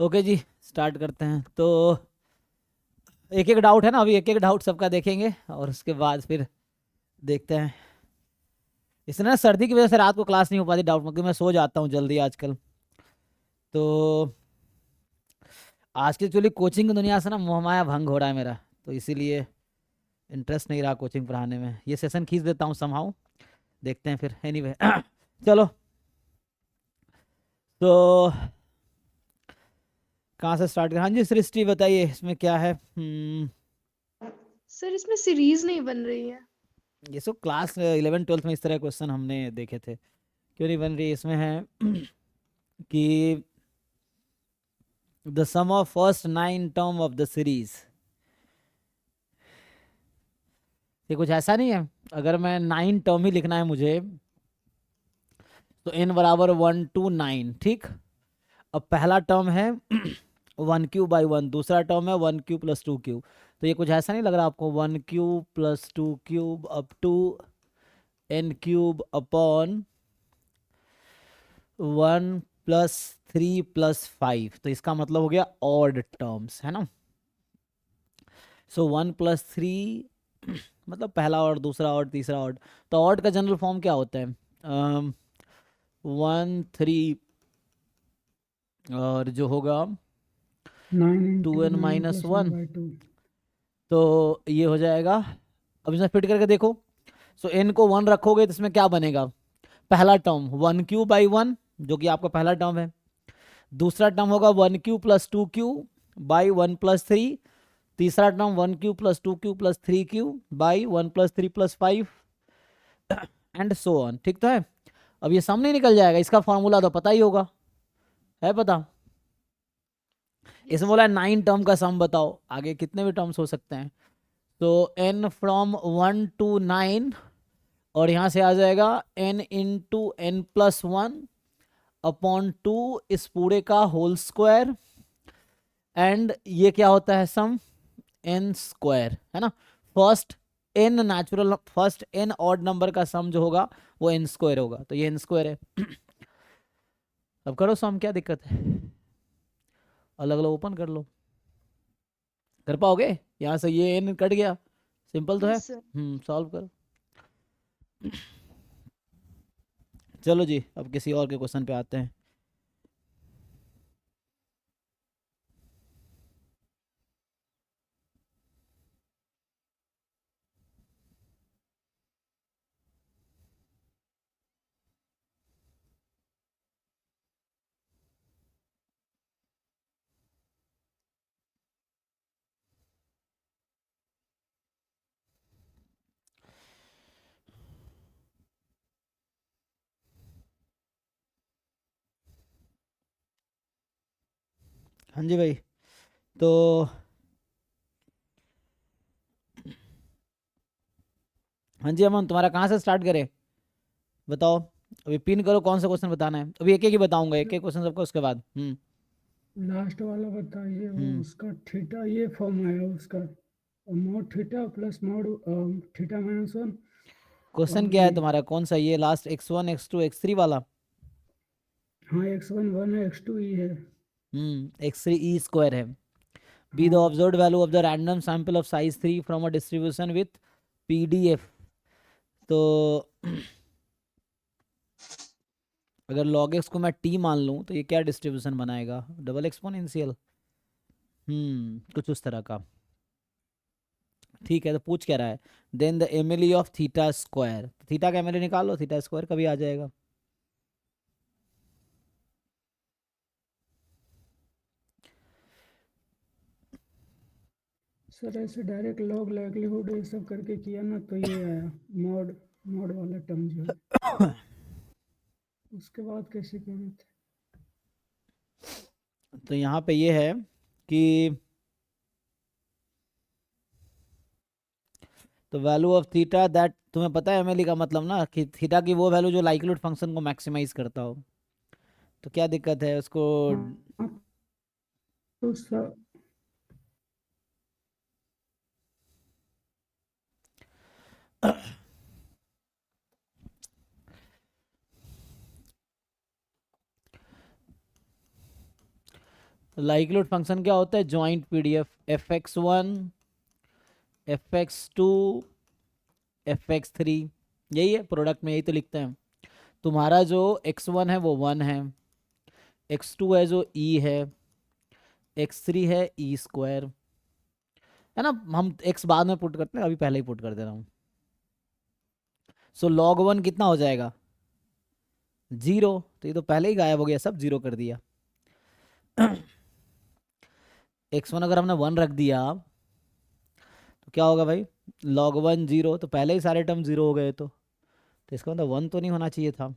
Okay जी, start करते हैं। तो एक एक डाउट है ना, अभी एक एक डाउट सबका देखेंगे और उसके बाद फिर देखते हैं। इससे ना सर्दी की वजह से रात को क्लास नहीं हो पाती, डाउट क्योंकि मैं सो जाता हूँ जल्दी आजकल। तो आज की एक्चुअली कोचिंग की दुनिया से ना मोहमाया भंग हो रहा है मेरा, तो इसीलिए इंटरेस्ट नहीं रहा कोचिंग पढ़ाने में। ये सेशन खींच देता हूँ समहाउ, देखते हैं फिर। एनीवे चलो। तो कहाँ से स्टार्ट करें? हाँ जी सृष्टि बताइए, इसमें क्या है? सर इसमें सीरीज नहीं बन रही है। ये सब क्लास 11 12 में इस तरह क्वेश्चन हमने देखे थे। क्यों नहीं बन रही? इसमें है कि the sum of first 9 term of the series. ये कुछ ऐसा नहीं है, अगर मैं 9 टर्म ही लिखना है मुझे, तो n बराबर 1 to 9, ठीक। अब पहला टर्म है 1 क्यूब बाई 1, दूसरा टर्म है 1 क्यूब + 2 क्यूब। तो ये कुछ ऐसा नहीं लग रहा आपको? 1 cube + 2 cube up to n³ upon 1 + 3 + 5, तो इसका मतलब हो गया ऑड टर्म्स, है ना। सो 1 + 3 मतलब पहला ऑड, दूसरा ऑड, तीसरा ऑड। तो ऑड का जनरल फॉर्म क्या होता है? 1 3, और जो होगा 2n - 1। 9 × 9 + 1/2। तो ये हो जाएगा। अब इसमें फिट करके देखो। सो n को 1 रखोगे तो इसमें क्या बनेगा? पहला टर्म 1 क्यूब बाई 1, जो कि आपका पहला टर्म है। दूसरा टर्म होगा 1 क्यूब + 2 क्यूब बाई 1 + 3। तीसरा term 1 cube + 2 cube + 3 cube by 1 + 3 + 5, and so on. ठीक तो है? अब ये सम नहीं निकल जाएगा? इसका फॉर्मूला तो पता ही होगा, है पता? इसमें यस बोला 9 टर्म का सम बताओ, आगे कितने भी टर्म्स हो सकते हैं। तो n फ्रॉम 1 to 9, और यहाँ से आ जाएगा n × n+1/2 इस पूरे का होल स्क्वायर। एंड ये क्या होता है? सम n² है ना। फर्स्ट n ऑड नंबर का सम जो होगा वो n² होगा, तो ये n² है। अब करो सम, क्या दिक्कत है? अलग अलग ओपन कर लो, कर पाओगे? यहाँ से ये n कट गया, सिंपल तो है। Yes sir. सॉल्व करो। चलो जी, अब किसी और के क्वेश्चन पे आते हैं। हाँ जी भाई। तो हाँ जी अमन, तुम्हारा कहाँ से स्टार्ट करें बताओ? अभी पिन करो, कौन सा क्वेश्चन बताना है। अभी एक एक ही बताऊंगा, एक एक क्वेश्चन सबका, उसके बाद लास्ट वाला बताइए, वो हम्म उसका थीटा ये फॉर्म आया उसका, mode theta plus mode theta -1। Question और क्या है ये, तुम्हारा? कौन सा? ये लास्ट x1 x2 x3 वाला? हाँ x1 1 है, x2 ई है। x3 e² है। बी द हाँ observed value of the random sample of size 3 from a distribution with PDF। तो अगर log x को मैं t मान लूँ तो ये क्या डिस्ट्रीब्यूशन बनाएगा? डबल एक्सपोनेंशियल, कुछ उस तरह का। ठीक है, तो पूछ क्या रहा है? Then the MLE of theta square. Theta का एमिली निकाल लो, थीटा स्क्वायर कभी आ जाएगा। सर, ऐसे डायरेक्ट लॉग लाइक्लीहुड ये सब करके किया ना, तो ये आया मॉड। मॉड वाला टर्म जो है, उसके बाद कैसे करे थे? तो यहाँ पे ये है कि तो वैल्यू ऑफ थीटा दैट, तुम्हें पता है एमएलई का मतलब ना, कि थीटा की वो वैल्यू जो लाइक्लीहुड फंक्शन को मैक्सिमाइज करता हो। तो क्या दिक्कत है उसको? हाँ, तो सर लाइक्लीहुड फंक्शन क्या होता है? Joint PDF fx1 fx2 fx3, यही है प्रोडक्ट में, यही तो लिखते हैं। तुम्हारा जो x1 है वो 1 है, x2 है जो e है, x3 है e स्क्वायर, है ना। हम x बाद में पुट करते हैं, अभी पहले ही पुट कर दे रहा हूँ। सो log 1 कितना हो जाएगा? 0। तो ये तो पहले ही गायब हो गया, सब 0 कर दिया। x1 अगर हमने 1 रख दिया तो क्या होगा भाई? log 1 0, तो पहले ही सारे टर्म 0 हो गए, तो इसका मतलब 1 तो नहीं होना चाहिए था।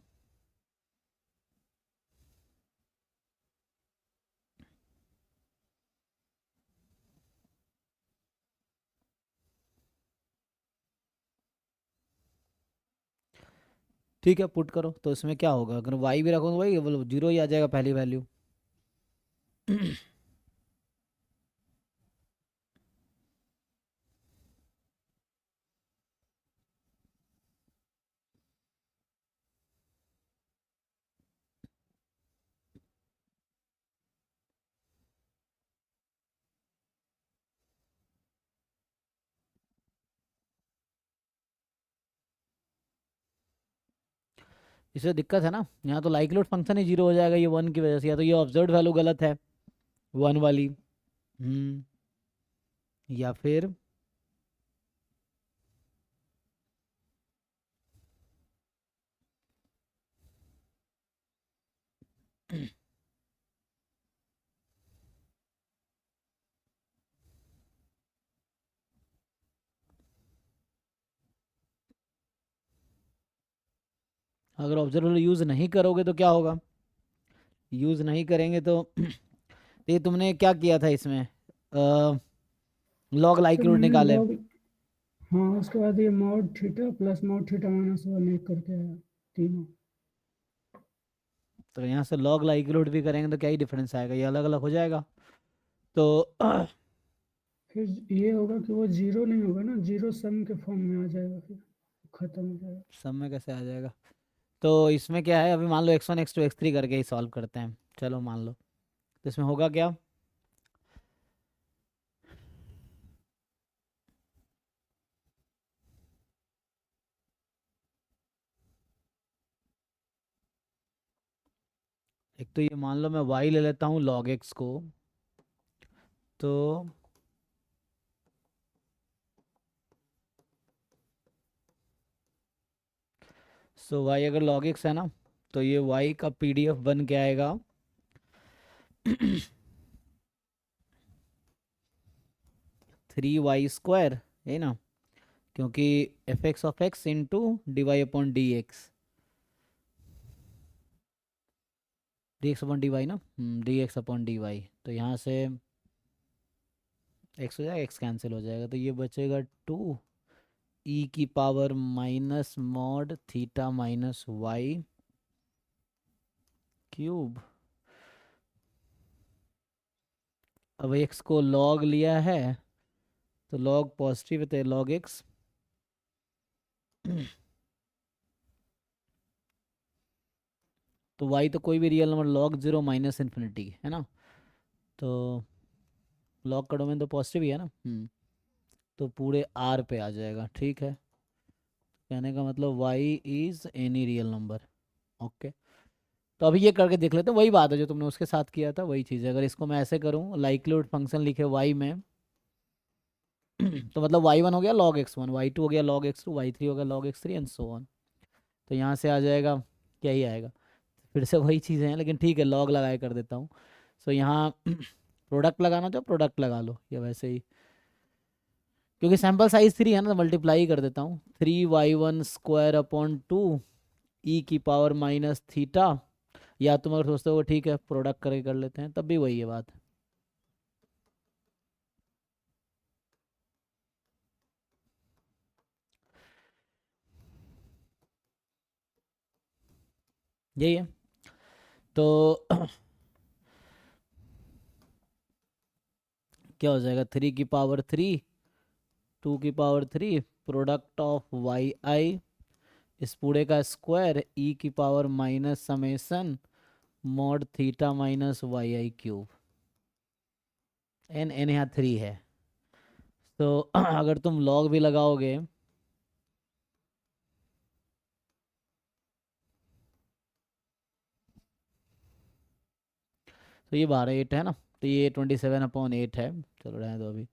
ठीक है, पुट करो। तो इसमें क्या होगा? अगर y भी रखो तो भाई वो 0 ही आ जाएगा पहली वैल्यू। इससे दिक्कत है ना, यहाँ तो लाइक्लीहुड फंक्शन ही 0 हो जाएगा ये 1 की वजह से। या तो ये ऑब्जर्व्ड वैल्यू गलत है 1 वाली, या फिर अगर ऑब्जर्वेबल यूज़ नहीं करोगे तो क्या होगा? यूज़ नहीं करेंगे तो ये तुमने क्या किया था इसमें? लॉग तो लाइक्लीहुड मैंने निकाले। लॉग, हाँ उसके बाद ये mod theta plus mod theta minus 1 एक करके आया तीनों। तो यहाँ से लॉग लाइक्लीहुड भी करेंगे तो क्या ही डिफरेंस आएगा? ये अलग अलग हो जाएगा। तो फिर ये होगा कि वो जीरो नहीं होगा ना, जीरो सम के फॉर्म में आ जाएगा, फिर खत्म हो जाएगा। सब में कैसे आ जाएगा? तो इसमें क्या है, अभी मान लो x1 x2 x3 करके ही सॉल्व करते हैं। चलो मान लो, तो इसमें होगा क्या? एक तो ये मान लो मैं y ले लेता हूँ log x को, तो सो y अगर log x है ना, तो ये y का pdf बन के आएगा 3y² है ना, क्योंकि fx of x into dy upon D X, D X upon D Y ना, D X upon D Y. तो यहाँ से x हो जाएगा, x कैंसिल हो जाएगा, तो ये बचेगा 2 e की power minus mod theta minus y cube. अब x को log लिया है तो log पॉजिटिव है, तो log x तो y तो कोई भी real number log 0 minus infinity है ना, तो log का डोमेन तो पॉजिटिव ही है ना। तो पूरे r पे आ जाएगा, ठीक है। कहने का मतलब y is any real number. Okay, तो अभी ये करके देख लेते हैं, वही बात है जो तुमने उसके साथ किया था, वही चीज़ है। अगर इसको मैं ऐसे करूँ, लाइक्लीहुड फंक्शन लिखे y में तो मतलब y1 हो गया log x1, y2 हो गया log x2, y3 हो गया log x3 and so on. तो यहाँ से आ जाएगा, क्या ही आएगा, फिर से वही चीज़ें हैं, लेकिन ठीक है लॉग लगाए कर देता हूँ। सो यहाँ प्रोडक्ट लगाना तो प्रोडक्ट लगा लो, या वैसे ही, क्योंकि सैम्पल साइज 3 है ना, तो मल्टीप्लाई कर देता हूँ। 3y1² अपॉन 2 ई की पावर माइनस थीटा, या तुम अगर सोचते हो ठीक है प्रोडक्ट करके कर लेते हैं, तब भी वही है बात। यही है। तो क्या हो जाएगा? 3 की पावर 3, 2 की power 3, product of Y I, इस पूरे का स्क्वायर ई की power minus summation mod theta minus Y आई क्यूब। n यहाँ 3 है, तो अगर तुम log भी लगाओगे तो ये 8 है ना, तो ये 27/8 है। चलो रहने दो अभी।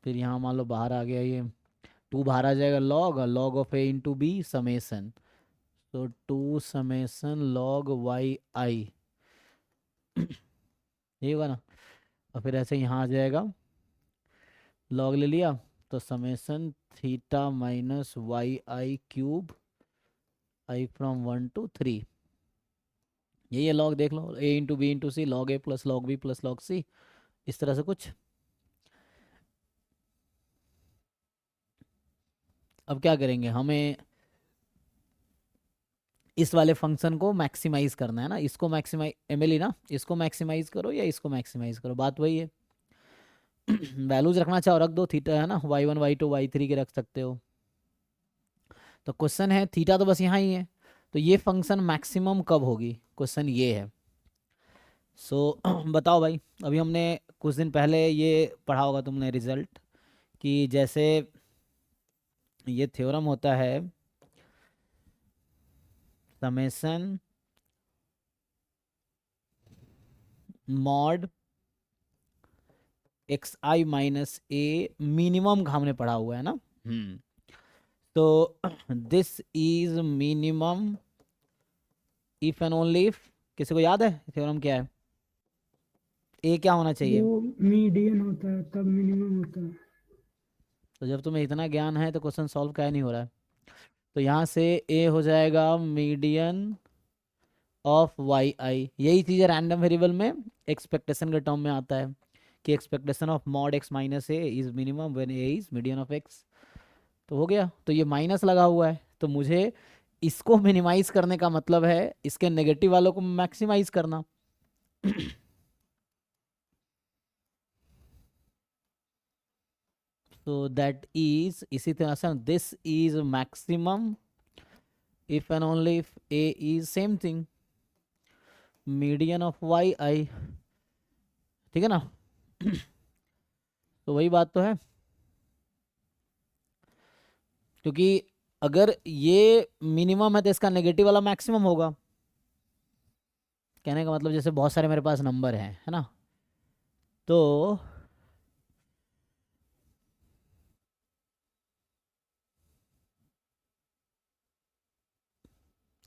फिर यहाँ मान लो बाहर आ गया ये 2, बाहर आ जाएगा log, और log of a into b summation, तो 2 समेसन log वाई आई ये होगा ना। और फिर ऐसे यहाँ आ जाएगा, log ले लिया तो summation theta minus Y I cube i from 1 to 3। ये log देख लो, a into b into c, log a plus log b plus log c, इस तरह से कुछ। अब क्या करेंगे, हमें इस वाले फंक्शन को मैक्सिमाइज करना है ना, इसको मैक्सिमाइज एमएलई ना, इसको मैक्सिमाइज करो या इसको मैक्सिमाइज करो, बात वही है। वैल्यूज रखना चाहो रख दो, थीटा है ना, y1 y2 y3 के रख सकते हो। तो क्वेश्चन है थीटा तो बस यहाँ ही है, तो ये फंक्शन मैक्सिमम कब होगी, क्वेश्चन ये है। सो बताओ भाई, अभी हमने कुछ दिन पहले ये पढ़ा होगा तुमने रिजल्ट, कि जैसे ये थ्योरम होता है समेसन मॉड एक्स आई माइनस ए मिनिमम हमने पढ़ा हुआ है ना। तो this is minimum if and only if, किसी को याद है थ्योरम क्या है, ए क्या होना चाहिए। वो मीडियन होता है तब मिनिमम होता है। तो जब तुम्हें इतना ज्ञान है तो क्वेश्चन सॉल्व क्या नहीं हो रहा है। तो यहाँ से ए हो जाएगा मीडियन ऑफ वाई आई, यही चीज़ है रैंडम वेरिएबल में एक्सपेक्टेशन के टर्म में आता है कि expectation of mod x minus A is minimum when A is median of x. तो हो गया, तो ये माइनस लगा हुआ है, तो मुझे इसको मिनिमाइज करने का मतलब है इसके नेगेटिव वालों को मैक्सिमाइज करना। तो दैट इज, इसी तरह से this is maximum if and only if A is same thing median of Y I, ठीक है ना। तो वही बात तो है, क्योंकि अगर ये मिनिमम है तो इसका नेगेटिव वाला मैक्सिमम होगा। कहने का मतलब जैसे बहुत सारे मेरे पास नंबर हैं, है ना, तो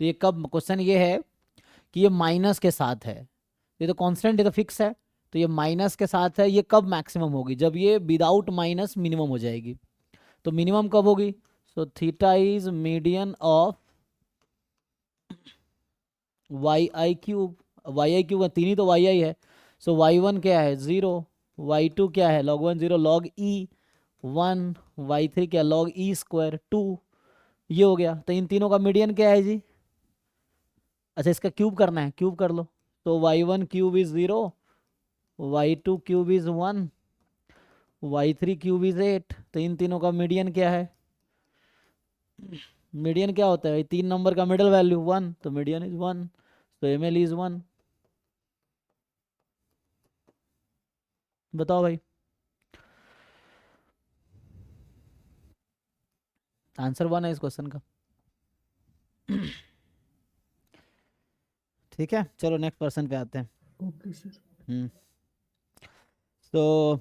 ये कब, क्वेश्चन ये है कि ये माइनस के साथ है, ये तो कांस्टेंट, ये तो फिक्स है, तो ये माइनस के साथ है, ये कब मैक्सिमम होगी, जब ये विदाउट माइनस मिनिमम हो जाएगी। तो मिनिमम कब होगी, so theta is median of Y I cube, y I cube तीन ही तो वाई आई है, सो वाई वन क्या है 0, वाई टू क्या है log 1 0 log e 1, y three क्या log e स्क्वायर 2, ये हो गया। तो इन तीनों का मीडियन क्या है जी, अच्छा इसका क्यूब करना है, क्यूब कर लो, तो y one cube is 0, y two cube is 1, y three cube is 8। तो इन तीनों का मीडियन क्या है, मीडियन क्या होता है, तीन नंबर का मिडिल वैल्यू 1, तो मीडियन इज 1, तो एम एल इज 1। बताओ भाई, आंसर 1 है इस क्वेश्चन का। ठीक है, चलो नेक्स्ट पर्सन पे आते हैं। Okay sir. हम्म तो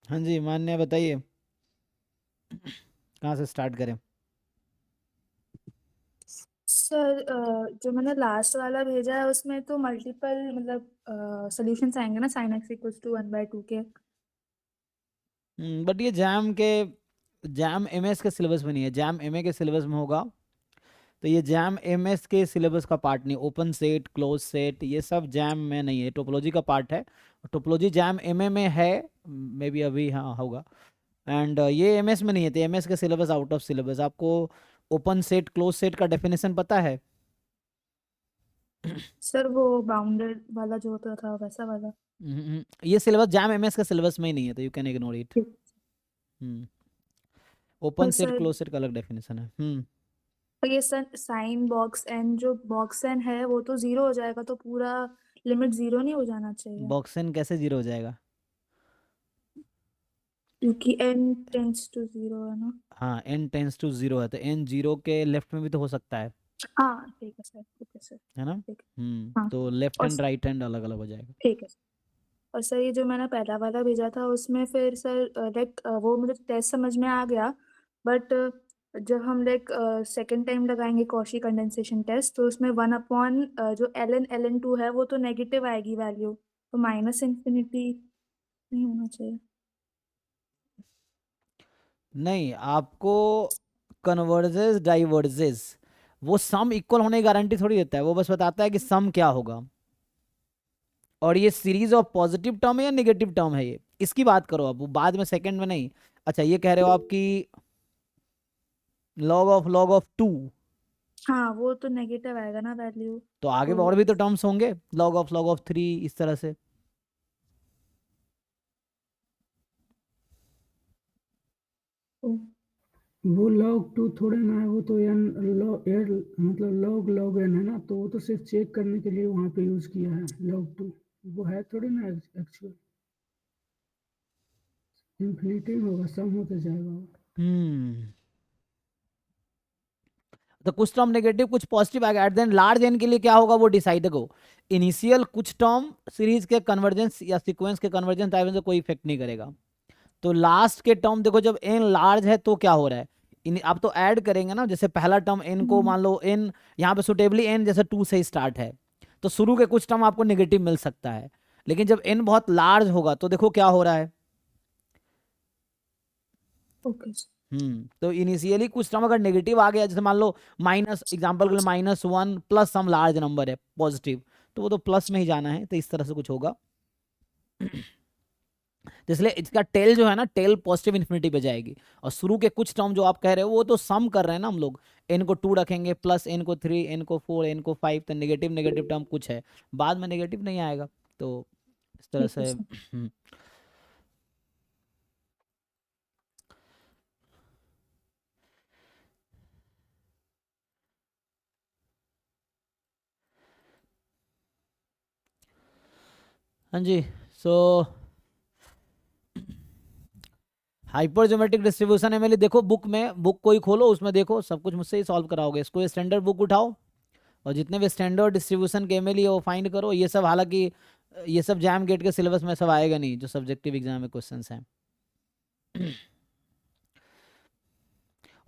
हाँ जी मान्य, बताइए कहाँ से स्टार्ट करें। सर जो मैंने लास्ट वाला भेजा है उसमें तो मल्टीपल मतलब सॉल्यूशंस आएंगे ना sin x इक्वल्स टू 1/2 के। बट ये जैम के, जैम एमएस के सिलेबस में नहीं है, जैम एमए के सिलेबस में होगा तो ये जैम एमएस के सिलेबस का पार्ट नहीं, ओपन सेट क्लोज सेट ये सब जैम में नहीं है, टोपोलॉजी का पार्ट है। टोपोलॉजी जैम एमए में है, मे बी अभी हाँ होगा। एंड ये एमएस में नहीं है, तो एमएस का सिलेबस आउट ऑफ सिलेबस। आपको ओपन सेट क्लोज सेट का डेफिनेशन पता है? सर वो बाउंडेड वाला जो होता था वैसा वाला। ये सिलेबस जैम एमएस का सिलेबस में ही नहीं है, तो यू कैन इग्नोर इट। ठीक। ओपन और सेट सर क्लोज सेट का अलग डेफिनेशन है। और ये सर साइन बॉक्स एन जो बॉक्स एन है वो तो 0 हो जाएगा, तो पूरा लिमिट 0 नहीं हो जाना चाहिए? बॉक्सन कैसे 0 हो जाएगा? क्योंकि एन टेंड्स टू 0 है ना। हाँ n टेंस टू 0 है, तो n 0 के लेफ्ट में भी तो हो सकता है हाँ ठीक है सर, ठीक है सर। है ना? ठीक है। हाँ तो लेफ्ट और हैंड राइट हैंड अलग अलग हो जाएगा। ठीक है सर। और सर ये जो मैंने पहला वाला भेजा था उसमें फिर सर लाइक वो मुझे टेस्ट समझ में आ गया, बट जब हम लाइक सेकेंड टाइम लगाएंगे कॉशी कंडेंसेशन टेस्ट तो उसमें 1 अपॉन जो ln2 है वो तो नेगेटिव आएगी वैल्यू, तो माइनस इंफिनिटी नहीं होना चाहिए? नहीं, आपको कन्वर्जेस डाइवर्जेस वो सम इक्वल होने की गारंटी थोड़ी देता है, वो बस बताता है कि सम क्या होगा। और ये सीरीज ऑफ पॉजिटिव टर्म है या नेगेटिव टर्म है, ये इसकी बात करो आप, वो बाद में सेकंड में नहीं। अच्छा ये कह रहे हो आप कि log ऑफ 2, हाँ वो तो नेगेटिव आएगा ना वैल्यू। तो आगे तो और भी तो टर्म्स होंगे, log ऑफ 3 इस तरह से। वो log 2 थोड़े ना है, वो तो n log मतलब log n है ना, तो वो तो सिर्फ चेक करने के लिए वहां पे यूज किया है log 2। वो है थोड़ी ना एक्चुअल, इन्फिनिटी होगा, सम होते जाएगा वो। तो कुछ टर्म नेगेटिव कुछ पॉजिटिव आएगा, एट देन लार्ज एन के लिए क्या होगा वो डिसाइड करो। इनिशियल कुछ टर्म सीरीज के कन्वर्जेंस या सीक्वेंस के कन्वर्जेंस टाइप से कोई इफेक्ट नहीं करेगा। तो लास्ट के टर्म देखो, जब एन लार्ज है तो क्या हो रहा है, आप तो ऐड करेंगे ना, जैसे पहला टर्म एन को मान लो एन यहाँ पे सुटेबली एन जैसे 2 से स्टार्ट है, तो शुरू के कुछ टर्म आपको नेगेटिव मिल सकता है। लेकिन जब एन बहुत लार्ज होगा तो देखो क्या हो रहा है। ओके तो इनिशियली कुछ टर्म अगर नेगेटिव आ गया, जैसे मान लो माइनस, एग्जांपल के लिए -1 प्लस सम लार्ज नंबर है पॉजिटिव, तो वो तो प्लस में ही जाना है, तो इस तरह से कुछ होगा। तो इसलिए इसका टेल जो है ना, टेल पॉजिटिव इन्फिनिटी पे जाएगी। और शुरू के कुछ टर्म जो आप कह रहे हो वो तो सम कर रहे हैं ना हम लोग, एन को 2 रखेंगे प्लस एन को 3 एन को 4 एन को 5, तो नेगेटिव नेगेटिव टर्म कुछ है, बाद में नेगेटिव नहीं आएगा। तो इस तरह ठीक है से सर। हाँ जी। सो हाइपर ज्योमेट्रिक डिस्ट्रीब्यूशन है मेरे लिए, देखो बुक में, बुक कोई खोलो उसमें देखो, सब कुछ मुझसे ही सॉल्व कराओगे। इसको स्टैंडर्ड बुक उठाओ और जितने भी स्टैंडर्ड डिस्ट्रीब्यूशन के एमएल वो फाइंड करो। ये सब हालांकि ये सब जैम गेट के सिलेबस में सब आएगा नहीं, जो सब्जेक्टिव एग्जाम में क्वेश्चंस हैं।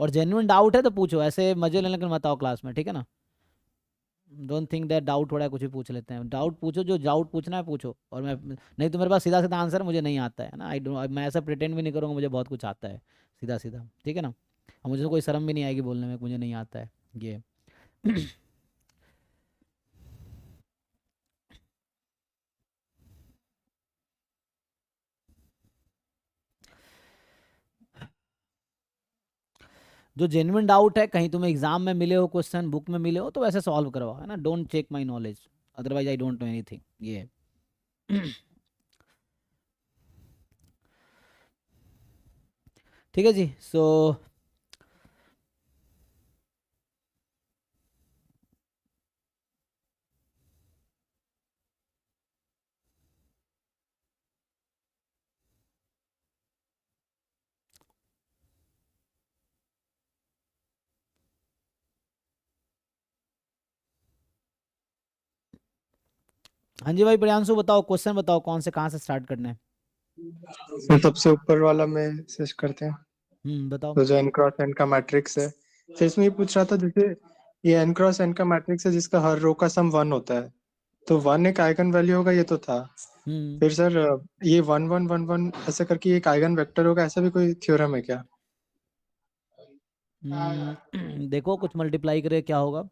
और जेन्युइन डाउट है तो पूछो, ऐसे मजे लेने के मत आओ क्लास में, ठीक है ना? डोंट थिंक दैट डाउट हो रहा है कुछ भी पूछ लेते हैं। डाउट पूछो, जो डाउट पूछना है पूछो, और मैं नहीं तो मेरे पास सीधा सीधा आंसर मुझे नहीं आता है ना, आई डोंट, मैं ऐसा प्रिटेंड भी नहीं करूँगा मुझे बहुत कुछ आता है सीधा सीधा, ठीक है ना? और मुझे तो कोई शर्म भी नहीं आएगी बोलने में मुझे नहीं आता है ये। जो जेन्युइन डाउट है, कहीं तुम्हें एग्जाम में मिले हो क्वेश्चन, बुक में मिले हो, तो वैसे सॉल्व करवाओ, है ना? Don't check my knowledge, otherwise I don't know anything ये। ठीक है जी। सो हाँ जी भाई प्रियांशु बताओ, क्वेश्चन बताओ, कौन से कहाँ से स्टार्ट करना है? तो सबसे ऊपर वाला में सर्च करते हैं, बताओ। तो जो n क्रॉस n का मैट्रिक्स है। फिर इसमें ये पूछ रहा था, जैसे ये n क्रॉस n का मैट्रिक्स है जिसका हर रो का सम 1 होता है, तो 1 एक आइगन वैल्यू होगा, ये तो था। हम्म फिर सर ये 1 1 1 1 ऐसे करके एक आइगन वेक्टर होगा, ऐसा भी कोई थ्योरम है क्या? देखो कुछ मल्टीप्लाई करे क्या होगा।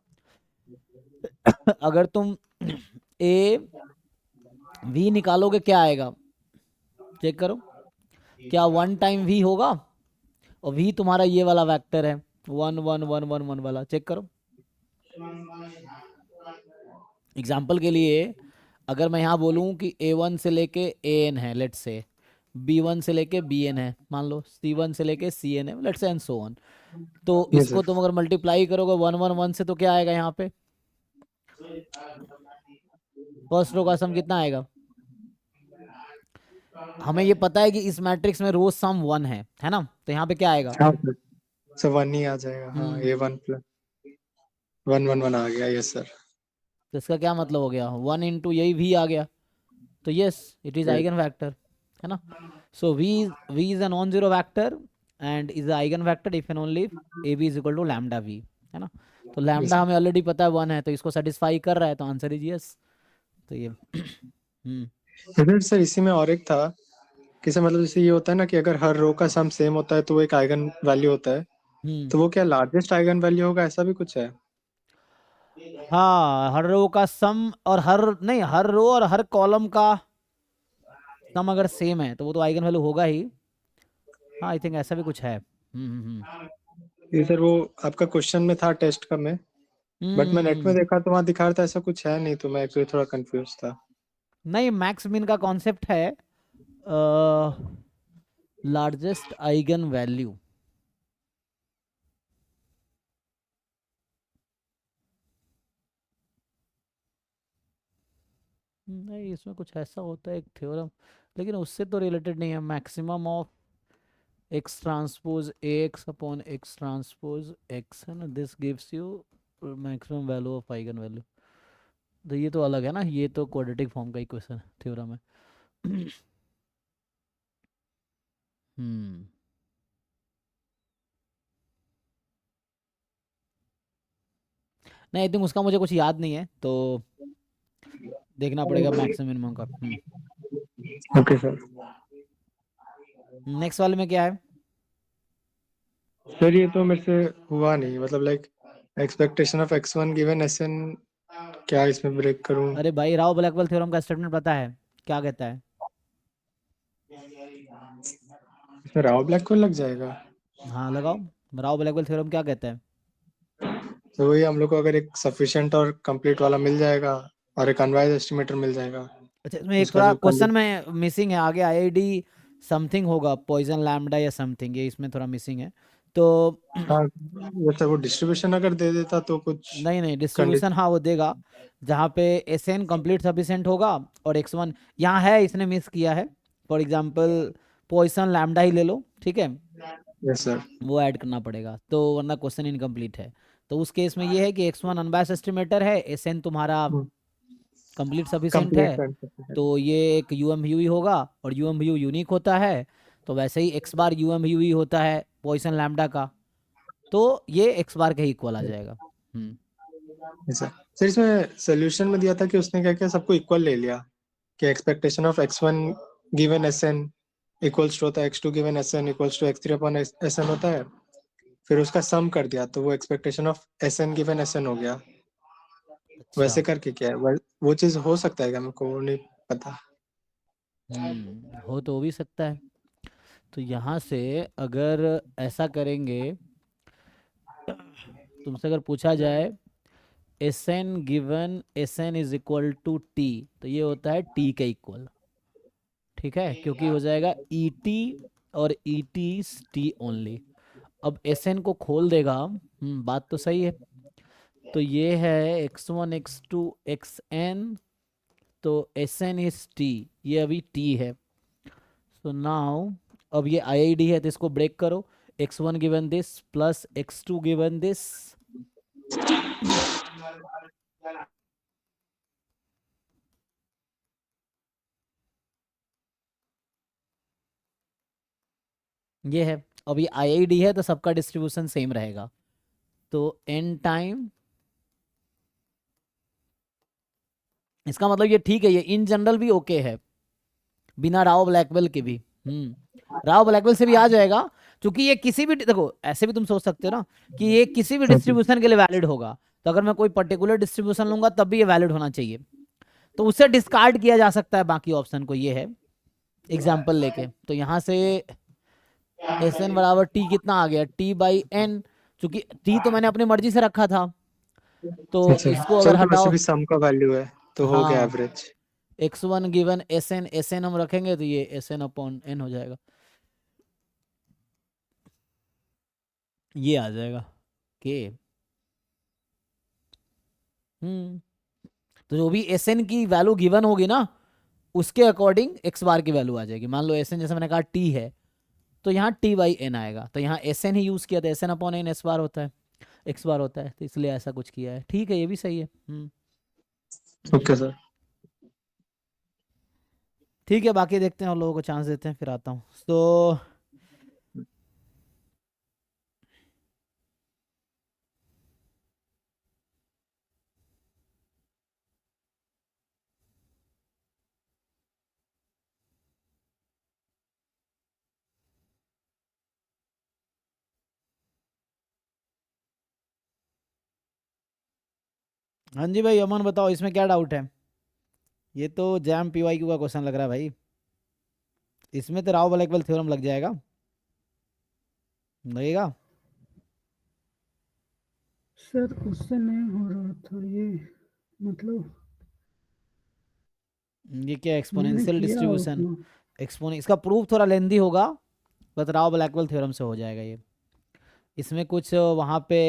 अगर तुम ए वी निकालोगे क्या आएगा, चेक करो। क्या 1 टाइम वी होगा, और वी तुम्हारा ये वाला वेक्टर है 1 1 1 1 1 वाला, चेक करो। एग्जाम्पल के लिए अगर मैं यहाँ बोलूँ कि A1 से लेके AN है, लेट्स से B1 से लेके BN है, मान लो C1 से लेके CN है, let's say and so on. तो Yes, इसको sir. तुम अगर मल्टीप्लाई करोगे 1 1 1 से तो क्या आएगा यहाँ पे, फर्स्ट रो का सम कितना आएगा। हमें ये पता है कि इस मैट्रिक्स में रो सम 1 है ना, तो यहाँ पे क्या आएगा। हाँ सर, सर 1 ही आ जाएगा। हाँ, हम्म, A1 प्लस 1 1 1 आ गया। Yes sir. तो इसका क्या मतलब हो गया, 1 इंटू यही वी आ गया, तो yes it is eigen vector, है ना। So v is a non zero vector and is eigen vector if and only A B is equal to lambda v, है ना। तो लैम्डा हमें ऑलरेडी पता है 1 है, तो इसको सेटिस्फाई कर रहा है, तो आंसर इज यस। तो ये इधर सर इसी में और एक था कि सर मतलब जैसे ये होता है ना कि अगर हर रो का सम सेम होता है तो वो एक आइगन वैल्यू होता है, तो वो क्या लार्जेस्ट आइगन वैल्यू होगा, ऐसा भी कुछ है। हाँ, हर रो का सम और हर नहीं, हर रो और हर कॉलम का सम अगर सेम है तो वो तो आइगन वैल्यू होगा ही। हाँ, आई थिंक ऐसा भी कुछ है। ये सर वो आपका क्वेश्चन में था टेस्ट का में, बट मैं नेट में देखा तो वहाँ दिखा रहा था ऐसा कुछ है नहीं, तो मैं एक्चुअली थोड़ा कंफ्यूज था। नहीं, मैक्स मिन का कॉन्सेप्ट है लार्जेस्ट आइगन वैल्यू। नहीं, इसमें कुछ ऐसा होता है एक थ्योरम, लेकिन उससे तो रिलेटेड नहीं है। Maximum of x transpose x upon x transpose x, है ना, this gives you maximum value of eigen value. तो ये तो अलग है ना, ये तो क्वाड्रेटिक फॉर्म का इक्वेशन थ्योरम है। हम्म नहीं, आई थिंक उसका मुझे कुछ याद नहीं है, तो देखना पड़ेगा मैक्सिमम मिनिमम का। Okay sir. नेक्स्ट वाले में क्या है। सर ये तो मेरे से हुआ नहीं, मतलब like expectation of x1 given Sn, क्या इसमें ब्रेक करूं। अरे भाई, राव ब्लैकवेल थ्योरम का स्टेटमेंट पता है, क्या कहता है। इसमें राव ब्लैक को लग जाएगा। हाँ लगाओ, राव ब्लैकवेल थ्योरम क्या कहता है। तो वही हम लोग को अगर एक सफिशिएंट और कंप्लीट वाला मिल जाएगा और एक अनवाइज एस्टिमेटर मिल जाएगा, अच्छा, इसमें एक उसका थोड़ा जो क्वेश्चन में मिसिंग है, आगे आईआईडी समथिंग होगा, पॉइजन लैम्डा या समथिंग, ये इसमें थोड़ा मिसिंग है। तो हाँ, जैसे वो डिस्ट्रीब्यूशन अगर दे देता तो कुछ नहीं, डिस्ट्रीब्यूशन कंडीशन। हाँ वो देगा, जहाँ पे एस एन कम्प्लीट सफिशिएंट होगा और एक्स वन यहाँ है, इसने मिस किया है। फॉर एग्जाम्पल पॉइसन लैम्डा ही ले लो, ठीक है, यस सर। वो ऐड करना पड़ेगा, तो वरना क्वेश्चन इनकम्प्लीट है। तो उस केस में ये है कि एक्स वन अनबायस्ड एस्टिमेटर है, एस एन तुम्हारा कंप्लीट सफिशिएंट है, कंप्लीट। तो ये एक यू एम ही होगा, और यू एम यूनिक होता है, तो वैसे ही एक्स बार यू एम ही होता है पॉइसन लैम्डा का, तो ये एक्स बार के ही इक्वल आ जाएगा। सर इसमें सोल्यूशन में दिया था कि उसने क्या किया, सबको इक्वल ले लिया कि expectation of x1 given Sn equals to होता है x2 given Sn equals to x3 upon Sn होता है, फिर उसका सम कर दिया तो वो expectation of Sn given Sn हो गया। अच्छा, वैसे करके क्या है, वो चीज हो सकता है क्या, मेरे को नहीं पता। हो तो भी सकता है। तो यहाँ से अगर ऐसा करेंगे, तुमसे अगर पूछा जाए s n given s n is equal to t, तो ये होता है टी के इक्वल, ठीक है, क्योंकि हो जाएगा ई टी और ई टी टी ओनली। अब एस एन को खोल देगा, बात तो सही है। तो ये है x one x two x n, तो एस एन इज टी, ये अभी टी है। सो नाउ अब ये आई आई डी है, तो इसको ब्रेक करो, x one given this plus x two given this, ये है। अब ये आई आई डी है, तो सबका डिस्ट्रीब्यूशन सेम रहेगा, तो एन टाइम, इसका मतलब ये ठीक है, ये इन जनरल भी ओके है, बिना राव ब्लैकवेल के भी। राव ब्लैकवेल से भी आ जाएगा, क्योंकि ये किसी भी देखो ऐसे भी तुम सोच सकते हो ना कि ये किसी भी हाँ जी। डिस्ट्रीब्यूशन के लिए वैलिड होगा, तो अगर मैं कोई पर्टिकुलर डिस्ट्रीब्यूशन लूंगा तब भी ये वैलिड होना चाहिए, तो उससे डिस्कार्ड किया जा सकता है बाकी ऑप्शन को। ये है एग्जाम्पल लेके, तो यहाँ से एस एन बराबर टी कितना आ गया, टी बाई एन, चूंकि टी तो मैंने अपनी मर्जी से रखा था, तो अच्छा इसको अगर चलो, तो वैसे हटाओ, भी सम का वैल्यू है तो हो गया हाँ average. x1 given s N हम रखेंगे तो ये एस एन अपॉन एन हो जाएगा, ये आ जाएगा के। तो जो भी एस एन की वैल्यू गिवन होगी ना, उसके अकॉर्डिंग एक्स बार की वैल्यू आ जाएगी। मान लो एस एन जैसे मैंने कहा टी है, तो यहाँ टी बाई एन आएगा, तो यहाँ एस एन ही यूज किया था, S N upon N S bar होता है, एक्स बार होता है, तो इसलिए ऐसा कुछ किया है। ठीक है, ये भी सही है। Okay sir. ठीक है, बाकी देखते हैं और लोगों को चांस देते हैं, फिर आता हूँ। तो हाँ जी भाई, अमन बताओ इसमें क्या डाउट है? ये तो जैम पीवाईक्यू का क्वेश्चन लग रहा है भाई, इसमें तो राव ब्लैकवेल थ्योरम लग जाएगा, लगेगा? सर उससे नहीं हो रहा था ये, मतलब ये क्या मैंने एक्सपोनेंशियल किया डिस्ट्रीब्यूशन, उतना। इसका प्रूफ थोड़ा लेंदी होगा, बट राव ब्लैकवेल थ्योरम से हो जाएगा ये। इसमें कुछ वहाँ पे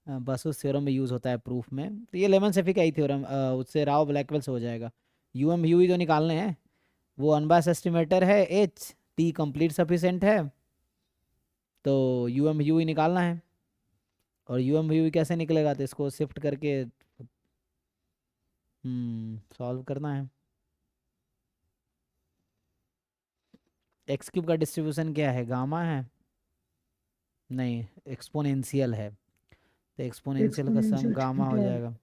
बस उस थ्योरम में यूज़ होता है प्रूफ में, तो ये लेमन सेफी का ही थ्योरम, उससे राव ब्लैकवेल से हो जाएगा। यू एम यू जो निकालने हैं वो अनबायस एस्टिमेटर है, एच टी कंप्लीट सफिशेंट है, तो यू एम यू ही निकालना है। और यू एम यू कैसे निकलेगा, तो इसको शिफ्ट करके सॉल्व करना है। एक्स क्यूब का डिस्ट्रीब्यूशन क्या है, गामा है? नहीं, एक्सपोनेंशियल है, तो एक्सपोनेंशियल का सम एक्सपोनेंशियल गामा हो थीटा। जाएगा।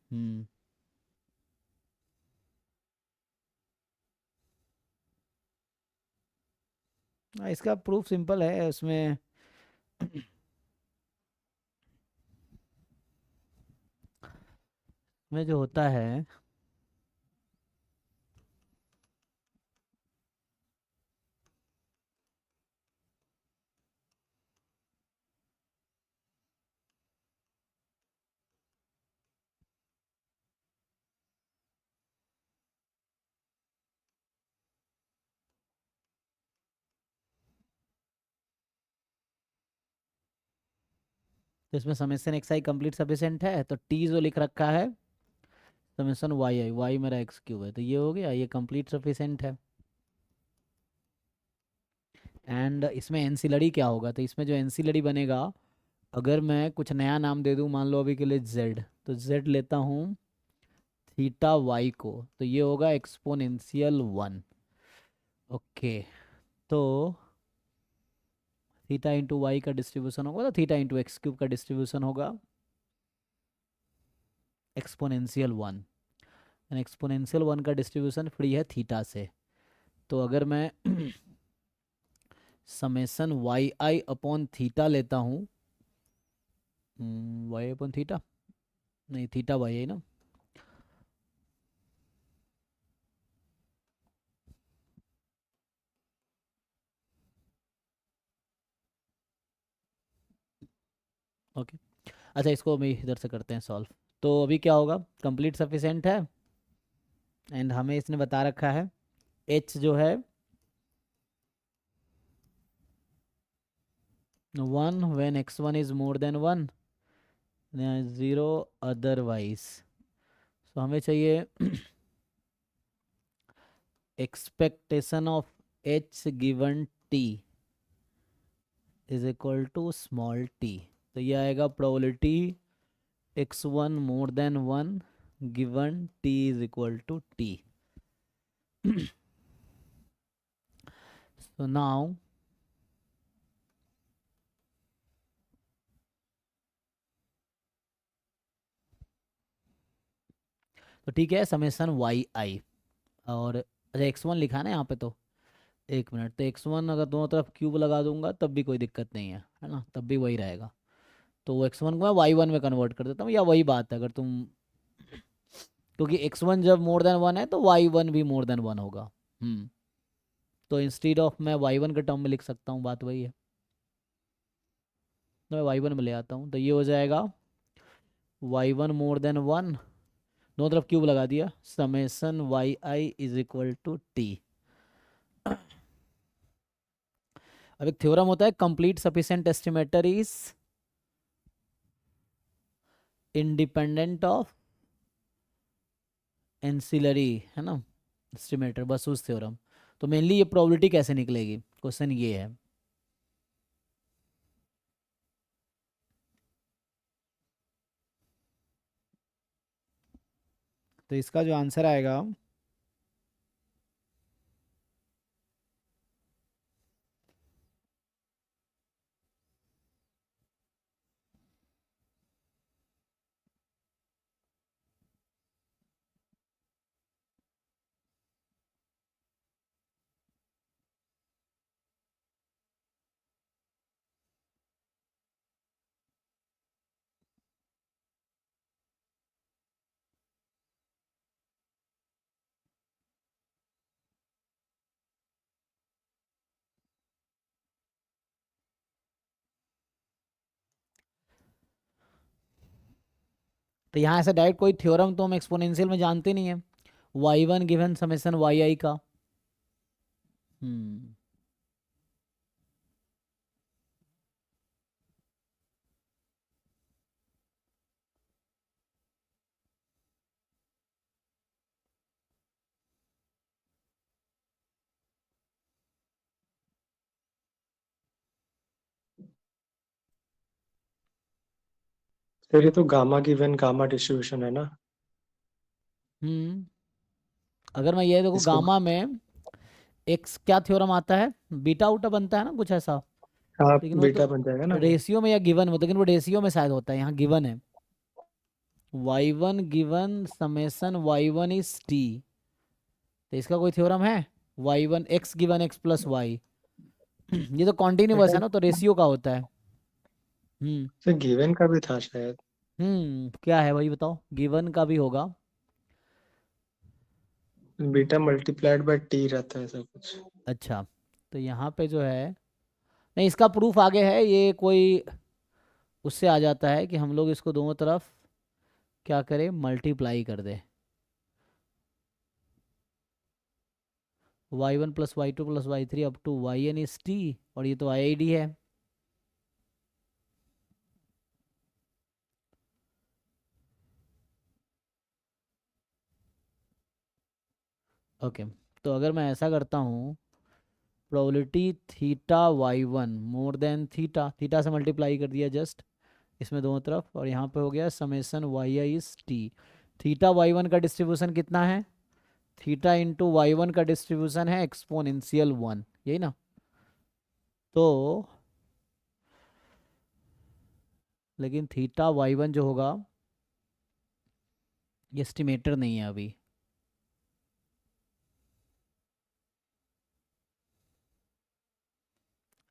इसका प्रूफ सिंपल है, उसमें में जो होता है तो इसमें समेशन एक्स आई कंप्लीट सफिशिएंट है, तो टी जो लिख रखा है समेशन वाई आई, वाई मेरा एक्स क्यूब है, तो ये हो गया, ये कंप्लीट सफिशिएंट है। एंड इसमें एनसिलरी क्या होगा, तो इसमें जो एनसिलरी बनेगा, अगर मैं कुछ नया नाम दे दूं, मान लो अभी के लिए जेड, तो जेड लेता हूँ थीटा वाई को, तो ये होगा एक्सपोनेंशियल 1। ओके, तो थीटा इंटू वाई का डिस्ट्रीब्यूशन होगा, तो थीटा इंटू एक्स क्यूब का डिस्ट्रीब्यूशन होगा एक्सपोनेंशियल 1, एंड एक्सपोनेंशियल 1 का डिस्ट्रीब्यूशन फ्री है थीटा से। तो अगर मैं समेसन वाई आई अपॉन थीटा लेता हूँ, वाई अपॉन थीटा, नहीं थीटा वाई आई ना, ओके। अच्छा, इसको हम इधर से करते हैं सॉल्व। तो अभी क्या होगा, कंप्लीट सफिशेंट है, एंड हमें इसने बता रखा है एच जो है 1 when x1 is more than 1, 0 otherwise. तो हमें चाहिए expectation of h given t is equal to small t, तो ये आएगा probability x1 more than 1 given t is equal to t। So now तो ठीक है, समेसन वाई आई, और अच्छा x1 लिखा ना यहाँ पे, तो एक मिनट, तो x1 अगर दोनों तरफ क्यूब लगा दूंगा तब भी कोई दिक्कत नहीं है ना, तब भी वही रहेगा। तो वो x1 को मैं y1 में कन्वर्ट कर देता हूँ, या वही बात है अगर तुम, क्योंकि x1 जब मोर देन 1 है तो y1 भी मोर देन 1 होगा। तो इंस्टीड ऑफ मैं y1 के टर्म में लिख सकता हूँ, बात वही है। तो मैं y1 में ले आता हूँ, तो ये हो जाएगा y1 मोर देन 1, दोनों तरफ क्यूब लगा दिया, summation yi is equal to t. अब एक थ्योरम होता है, complete sufficient estimator is independent of ancillary, है ना, एस्टिमेटर, बस उस थ्योरम। तो मेनली ये प्रोबेबिलिटी कैसे निकलेगी, क्वेश्चन ये है। तो इसका जो आंसर आएगा, तो यहाँ ऐसा डायरेक्ट कोई थ्योरम तो हम एक्सपोनेंशियल में जानते नहीं है, y1 गिवन समेसन yi का। हम्म फिर ये तो गामा गिवन गामा डिस्ट्रीब्यूशन है ना। हम्म अगर मैं ये देखो, इसको गामा में एक्स क्या थ्योरम आता है, बीटा उटा बनता है ना कुछ ऐसा, हाँ लेकिन वो बीटा तो बन जाएगा ना। रेशियो में या गिवन में, लेकिन वो रेशियो में शायद होता है, यहाँ गिवन है y1 given summation y1 is t। तो इसका कोई थ्योरम है, y1 x given x plus y। ये तो कॉन्टिन्यूअस है ना, तो रेशियो का होता है। हम्म फिर गिवन का भी था शायद। क्या है वही बताओ, गिवन का भी होगा। बीटा मल्टीप्लाइड बाय टी रहता है ऐसा कुछ। अच्छा, तो यहाँ पे जो है, नहीं इसका प्रूफ आगे है, ये कोई उससे आ जाता है कि हम लोग इसको दोनों तरफ क्या करें, मल्टीप्लाई कर दे, y1 plus y2 plus y3 up to yn is t, और ये तो IID है। ओके, तो अगर मैं ऐसा करता हूँ, probability theta y1 more than theta, theta से मल्टीप्लाई कर दिया जस्ट इसमें दोनों तरफ, और यहाँ पे हो गया summation yi is t। Theta y1 का डिस्ट्रीब्यूशन कितना है, थीटा इंटू y1 का डिस्ट्रीब्यूशन है एक्सपोनेंशियल 1, यही ना। तो लेकिन थीटा y1 जो होगा ये एस्टिमेटर नहीं है अभी,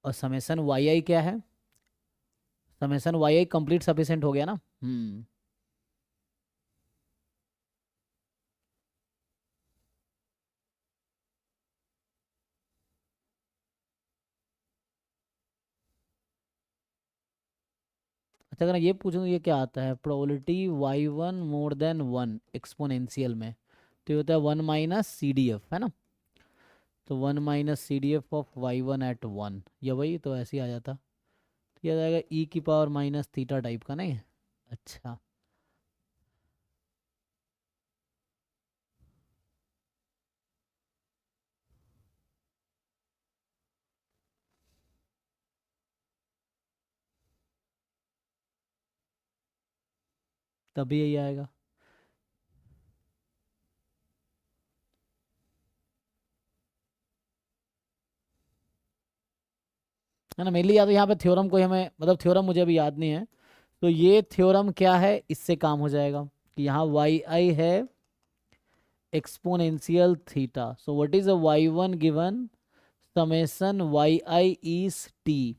और समेसन yi क्या है, समेसन yi कंप्लीट सफिशिएंट हो गया ना। अच्छा, अगर मैं ये पूछूं तो ये क्या आता है, प्रोबेबिलिटी y1 मोर देन 1 एक्सपोनेंशियल में, तो ये होता है 1 माइनस सी डी एफ, है ना। तो 1 minus c d f of y1 at 1, या वही तो ऐसे ही आ जाता, तो ये आ जाएगा e की पावर माइनस थीटा टाइप का, नहीं। अच्छा, तभी यही आएगा, है ना। मेनली या तो यहाँ पे थ्योरम कोई हमें, मतलब थ्योरम मुझे अभी याद नहीं है, तो ये थ्योरम क्या है, इससे काम हो जाएगा कि यहाँ yi है exponential theta, so what is a y1 given summation y i is t,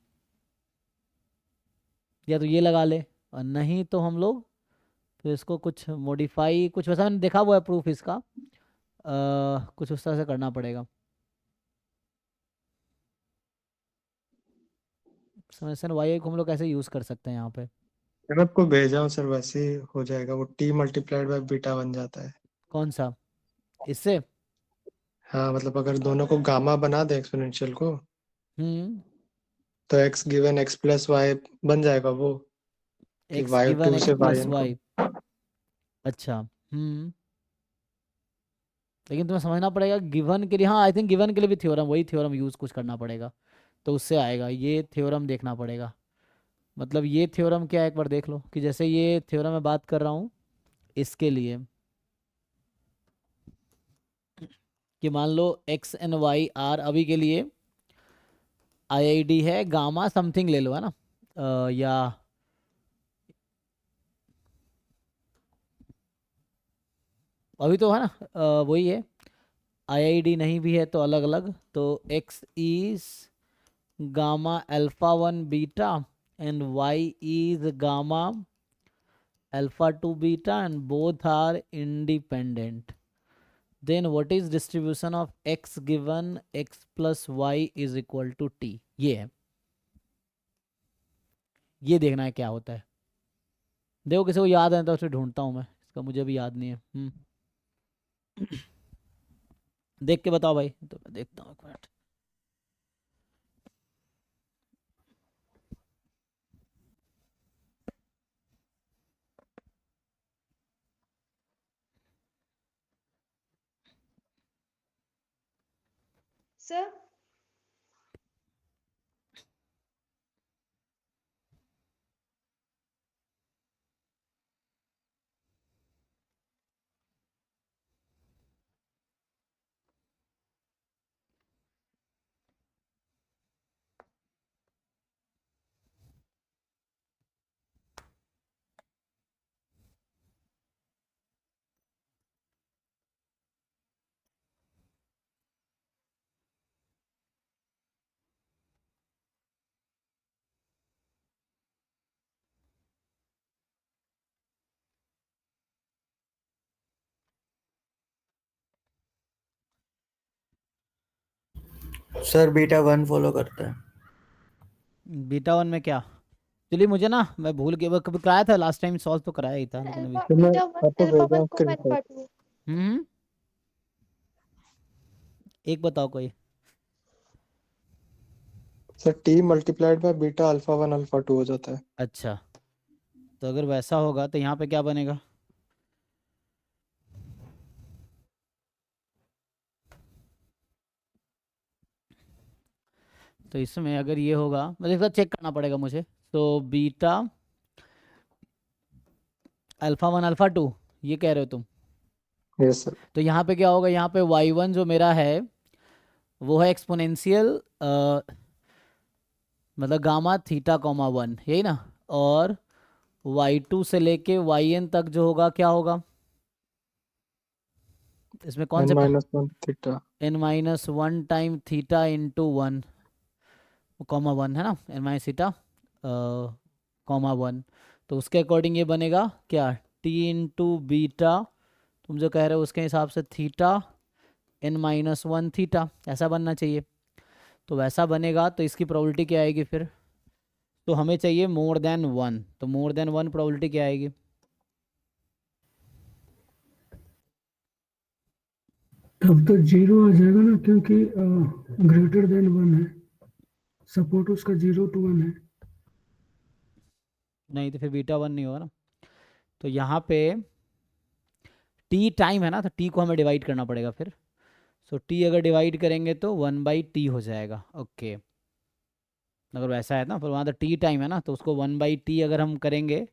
या तो ये लगा ले, और नहीं तो हम लोग फिर इसको कुछ मॉडिफाई, कुछ वैसा मैंने देखा हुआ है प्रूफ इसका, कुछ उस तरह से करना पड़ेगा। समेसन वाई आई को हम लोग कैसे यूज कर सकते हैं यहाँ पे? मैं आपको भेजा हूँ सर, वैसे ही हो जाएगा, वो टी मल्टीप्लाइड बाय बीटा बन जाता है। कौन सा? इससे? हाँ मतलब अगर दोनों को गामा बना दे एक्सपोनेंशियल को, हम्म। तो x given x plus y बन जाएगा वो, कि x y given two x से वाई प्लस एन को। वाई, अच्छा। लेकिन तुम्हें समझना पड़ेगा गिवन के लिए, हाँ आई थिंक गिवन के लिए भी थ्योरम, वही थ्योरम यूज कुछ करना पड़ेगा, तो उससे आएगा। ये थ्योरम देखना पड़ेगा, मतलब ये थ्योरम क्या है एक बार देख लो, कि जैसे ये थ्योरम मैं बात कर रहा हूँ इसके लिए, कि मान लो एक्स एंड वाई आर अभी के लिए आईआईडी है, गामा समथिंग ले लो, है ना, या अभी तो है ना, वही है, आईआईडी नहीं भी है तो अलग अलग, तो x is gamma alpha one beta and y is gamma alpha 2 beta and both are independent, then what is distribution of x given x plus y is equal to t? ये है, ये देखना है क्या होता है। देखो किसी को याद है तो उसे ढूंढता हूँ मैं, इसका मुझे भी याद नहीं है। देख के बताओ भाई, तो मैं देखता हूँ एक minute. Sir sir beta 1 follow करता है। बीटा वन में क्या? चलिए मुझे ना, मैं भूल गया, वो कभी कराया था लास्ट टाइम, सॉल्व तो कराया ही था लेकिन अभी। अल्फा तो मैं बीटा वन आपको अल्फा भेजा वन हूँ को स्क्रीन अल्फा टू। हम्म। एक बताओ कोई। Sir, T multiplied by beta alpha one alpha two हो जाता है। अच्छा, तो अगर वैसा होगा तो यहाँ पे क्या बनेगा? तो इसमें अगर ये होगा, मतलब इसका चेक करना पड़ेगा मुझे, तो beta alpha one alpha two, ये कह रहे हो तुम? Yes sir. तो यहाँ पे क्या होगा, यहाँ पे वाई वन जो मेरा है वो है एक्सपोनेंशियल, मतलब गामा थीटा कॉमा वन, यही ना, और वाई टू से लेके वाई एन तक जो होगा क्या होगा, इसमें कौन एन से minus one theta. N minus one time theta into one comma one, है ना, n minus theta comma one, तो उसके अकॉर्डिंग ये बनेगा क्या, टी इंटू बीटा, तुम जो कह रहे हो उसके हिसाब से theta n minus one theta, ऐसा बनना चाहिए। तो वैसा बनेगा तो इसकी प्रोबेबिलिटी क्या आएगी फिर? तो हमें चाहिए मोर देन वन, तो मोर देन वन प्रोबेबिलिटी क्या आएगी? तब तो जीरो आ जाएगा ना, क्योंकि ग्रेटर देन वन है, सपोर्ट उसका 0 to 1 है। नहीं तो फिर बीटा वन नहीं होगा ना। तो यहाँ पे टी टाइम है ना, तो टी को हमें डिवाइड करना पड़ेगा फिर। सो टी अगर डिवाइड करेंगे तो वन बाई टी हो जाएगा, ओके। अगर वैसा है ना, फिर वहाँ तो टी टाइम है ना, तो उसको वन बाई टी अगर हम करेंगे,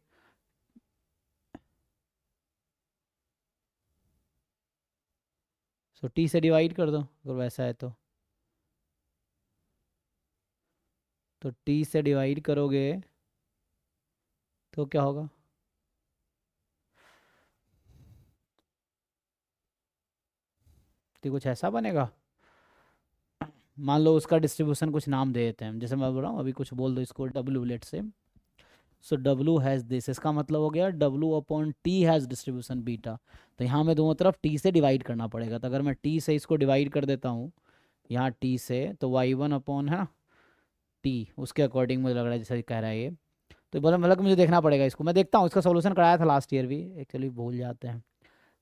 सो टी से डिवाइड कर दो अगर वैसा है तो टी से डिवाइड करोगे तो क्या होगा? तो कुछ ऐसा बनेगा। मान लो उसका डिस्ट्रीब्यूशन कुछ नाम दे देते हैं, जैसे मैं बोल रहा हूँ अभी कुछ बोल दो इसको W लेट से। सो W हैज़ दिस, इसका मतलब हो गया W upon T has distribution beta. तो यहाँ में दोनों तरफ T से डिवाइड करना पड़ेगा, तो अगर मैं T से इसको डिवाइड कर देता हूँ यहाँ T से, तो Y1 अपॉन है ना T, उसके अकॉर्डिंग मुझे लग रहा है जैसे कह रहा है ये। तो बोला मतलब मुझे देखना पड़ेगा इसको, मैं देखता हूँ, इसका सोल्यूशन कराया था लास्ट ईयर भी, एक्चुअली भूल जाते हैं।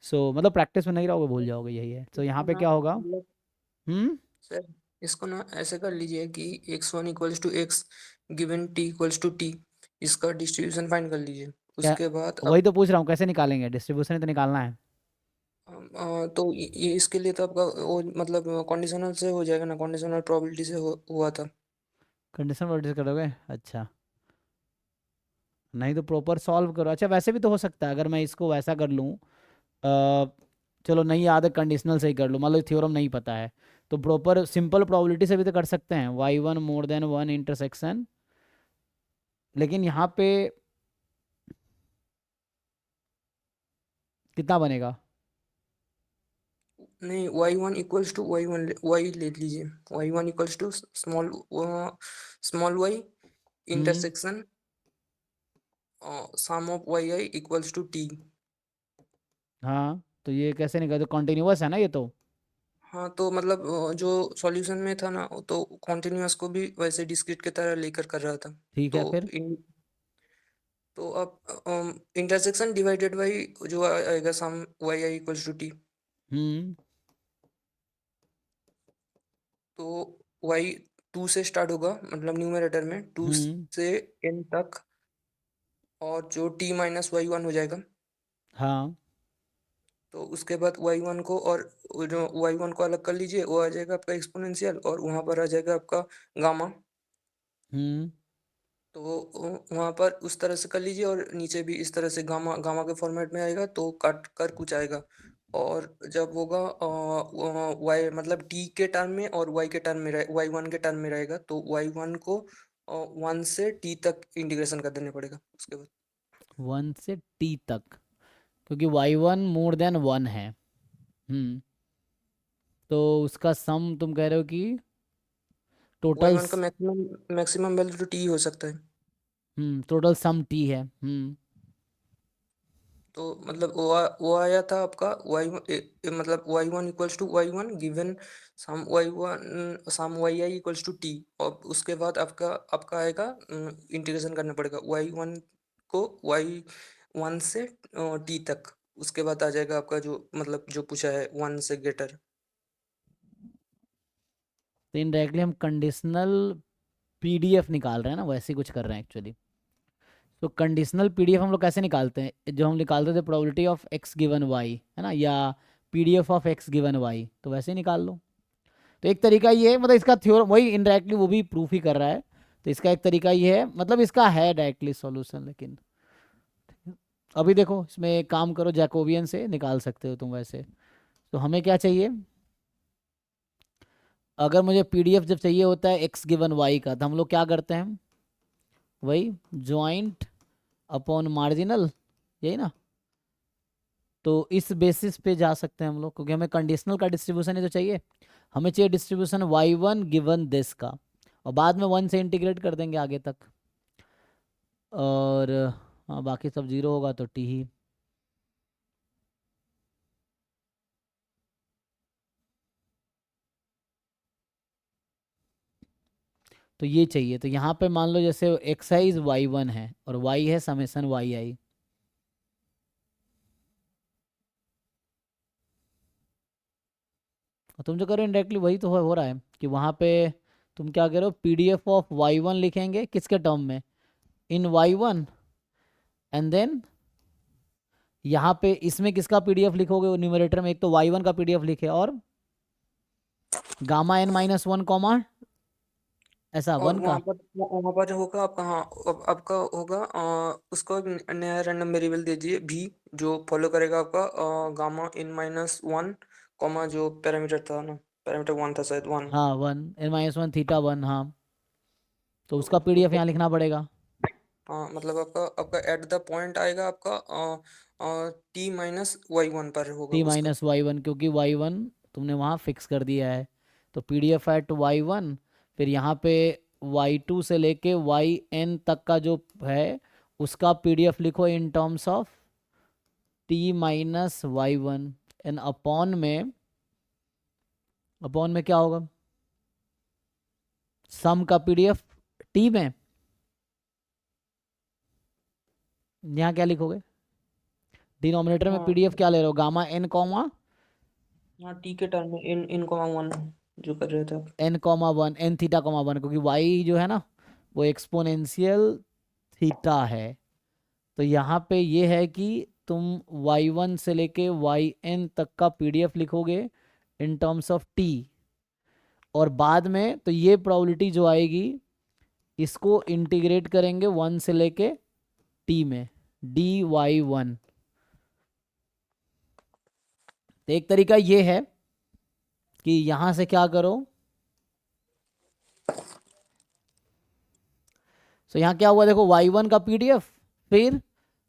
सो मतलब प्रैक्टिस में नहीं रहोगे भूल जाओगे, यही है। तो यहाँ पे ना क्या होगा? मतलब सर इसको ना ऐसे कर लीजिए कि x1 equals to x given t equals to t, इसका डिस्ट्रीब्यूशन फाइंड कर लीजिए। क्या, उसके बाद अब वही तो पूछ रहा हूँ कैसे निकालेंगे, डिस्ट्रीब्यूशन ही तो निकालना है। तो ये इसके लिए तो आपका वो मतलब कंडीशनल से हो जाएगा ना, कंडीशनल प्रोबेबिलिटी से हुआ था। कंडीशन वर्टिस करोगे? अच्छा, नहीं तो प्रॉपर सॉल्व करो। अच्छा वैसे भी तो हो सकता है, अगर मैं इसको वैसा कर लूँ, चलो नहीं याद है, कंडीशनल से ही कर लूँ, मान लो थ्योरम नहीं पता है, तो प्रॉपर सिंपल प्रोबेबिलिटी से भी तो कर सकते हैं, y1 मोर देन 1 इंटरसेक्शन। लेकिन यहाँ पे कितना बनेगा? नहीं y1 इक्वल्स टू y ले लीजिए, y1 equals to small y intersection sum of yi equals to t। हाँ तो ये कैसे निकला, तो कॉन्टिन्यूस है ना ये तो। हाँ तो मतलब जो सॉल्यूशन में था ना, तो कॉन्टिन्यूअस को भी वैसे डिस्क्रीट की तरह लेकर कर रहा था। ठीक है तो फिर। तो अब इंटरसेक्शन डिवाइडेड बाई जो आएगा sum Y I equals to T. Hmm तो वाई 2 से स्टार्ट होगा, मतलब न्यूमरेटर में 2 हम्म से n तक, और जो t माइनस वाई वन हो जाएगा। हाँ तो उसके बाद y1 को और वो जो y1 को अलग कर लीजिए, वो आ जाएगा आपका एक्सपोनेंशियल, और वहाँ पर आ जाएगा आपका गामा। हम्म तो वहाँ पर उस तरह से कर लीजिए, और नीचे भी इस तरह से गामा गामा के फॉर्मेट में आएगा, तो काट कर कुछ आएगा। और जब होगा वाई मतलब टी के टर्म में और वाई के टर्म में वाई वन के टर्म में रहेगा, तो वाई वन को 1 से टी तक इंटीग्रेशन कर देने पड़ेगा उसके बाद। 1 से t तक, क्योंकि y1 मोर देन 1 है। तो उसका सम तुम कह रहे हो कि वाई टोटल, वन का मैक्सिमम वैल्यू तो टी हो सकता है। टोटल सम t है। तो मतलब वो आया था आपका वाई मतलब y one equals to y one given sum Y I equals to t, और उसके बाद आपका आपका आएगा इंटीग्रेशन करना पड़ेगा वाई वन को वाई वन से टी तक। उसके बाद आ जाएगा आपका जो मतलब जो पूछा है 1 से ग्रेटर। तो इनडायरेक्टली हम कंडीशनल पीडीएफ निकाल रहे हैं ना, वैसे ही कुछ कर रहे हैं एक्चुअली। तो कंडीशनल पीडीएफ हम लोग कैसे निकालते हैं, जो हम निकालते थे probability of x given y है ना, या PDF of x given y, तो वैसे ही निकाल लो। तो एक तरीका ये है, मतलब इसका थ्योरम वही इनडायरेक्टली वो भी प्रूफ ही कर रहा है। तो इसका एक तरीका ये है, मतलब इसका है डायरेक्टली सॉल्यूशन, लेकिन अभी देखो इसमें एक काम करो, जैकोबियन से निकाल सकते हो तुम वैसे। तो हमें क्या चाहिए, अगर मुझे पीडीएफ जब चाहिए होता है एक्स गिवन वाई का, तो हम लोग क्या करते हैं, वही ज्वाइंट अपॉन मार्जिनल, यही ना। तो इस बेसिस पे जा सकते हैं हम लोग, क्योंकि हमें कंडीशनल का डिस्ट्रीब्यूशन ही तो चाहिए। हमें चाहिए डिस्ट्रीब्यूशन y1 गिवन दिस का, और बाद में 1 से इंटीग्रेट कर देंगे आगे तक। और हाँ बाकी सब जीरो होगा तो टी ही। तो ये चाहिए, तो यहाँ पे मान लो जैसे एक्साइज y1 है और y है समेसन वाई आई। तुम जो कर रहे हो इंडायरेक्टली वही तो हो रहा है, कि वहाँ पे तुम क्या करो, पीडीएफ ऑफ y1 लिखेंगे किसके टर्म में, इन y1, एंड देन यहाँ पे इसमें किसका पीडीएफ लिखोगे, वो न्यूमरेटर में एक तो y1 का पीडीएफ लिखे, और गामा n माइनस 1 कॉमा ऐसा और 1 का। वहाँ पर होगा आपका, हाँ आपका होगा उसको एक नया रैंडम वेरिएबल दे दीजिए भी, जो फॉलो करेगा आपका गामा इन माइनस 1 कॉमा जो पैरामीटर था ना, पैरामीटर 1 था शायद 1। हाँ 1 n-1 थीटा 1, हाँ। तो उसका तो पीडीएफ उसको यहाँ लिखना पड़ेगा। हाँ मतलब आपका आपका एट द पॉइंट आएगा आपका टी माइनस वाई वन पर होगा t उसका। माइनस y1, क्योंकि y1 तुमने वहाँ फिक्स कर दिया है, तो PDF एट y1, फिर यहाँ पे y2 से लेके yn तक का जो है उसका PDF लिखो in terms of t minus y1 and upon में क्या होगा, सम का PDF t में, यहाँ क्या लिखोगे, डिनोमिनेटर में हाँ PDF क्या ले रहे हो, गामा n कॉमा हाँ टी के टर्म में इन कॉमा 1 जो कर रहे थे आप। n comma 1 n theta comma 1, क्योंकि y जो है ना वो एक्सपोनेंशियल थीटा है। तो यहाँ पे ये है कि तुम y1 से लेके yn तक का PDF लिखोगे इन टर्म्स ऑफ t, और बाद में तो ये प्रोबेबिलिटी जो आएगी इसको इंटीग्रेट करेंगे 1 से लेके t में dy1। तो एक तरीका ये है कि यहां से क्या करो, तो यहाँ क्या हुआ देखो, y1 का PDF, फिर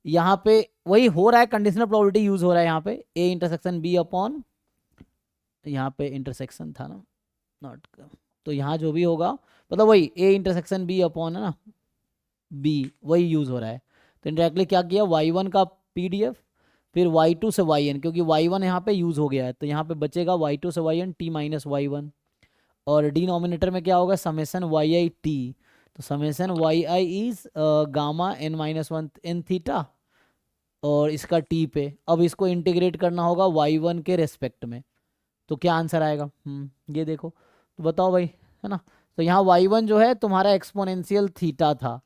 यहाँ पे वही हो रहा है, कंडीशनल प्रोबेबिलिटी यूज हो रहा है यहाँ पे a इंटरसेक्शन b अपॉन, यहाँ पे इंटरसेक्शन था ना, नॉट, तो यहाँ जो भी होगा मतलब वही a इंटरसेक्शन b अपॉन है ना b, वही यूज हो रहा है। तो इंडायरेक्टली क्या किया, y1 का PDF, फिर y2 से yn, क्योंकि y1 यहाँ पे यूज हो गया है तो यहाँ पे बचेगा y2 से yn t माइनस y1, और डिनोमिनेटर में क्या होगा, समेसन yi t, तो summation yi is gamma n minus 1 n theta, और इसका t पे, अब इसको इंटीग्रेट करना होगा y1 के रेस्पेक्ट में, तो क्या आंसर आएगा, ये देखो, तो बताओ भाई, है ना। तो यहाँ y1 जो है तुम्हारा एक्सपोनेंशियल थीटा था,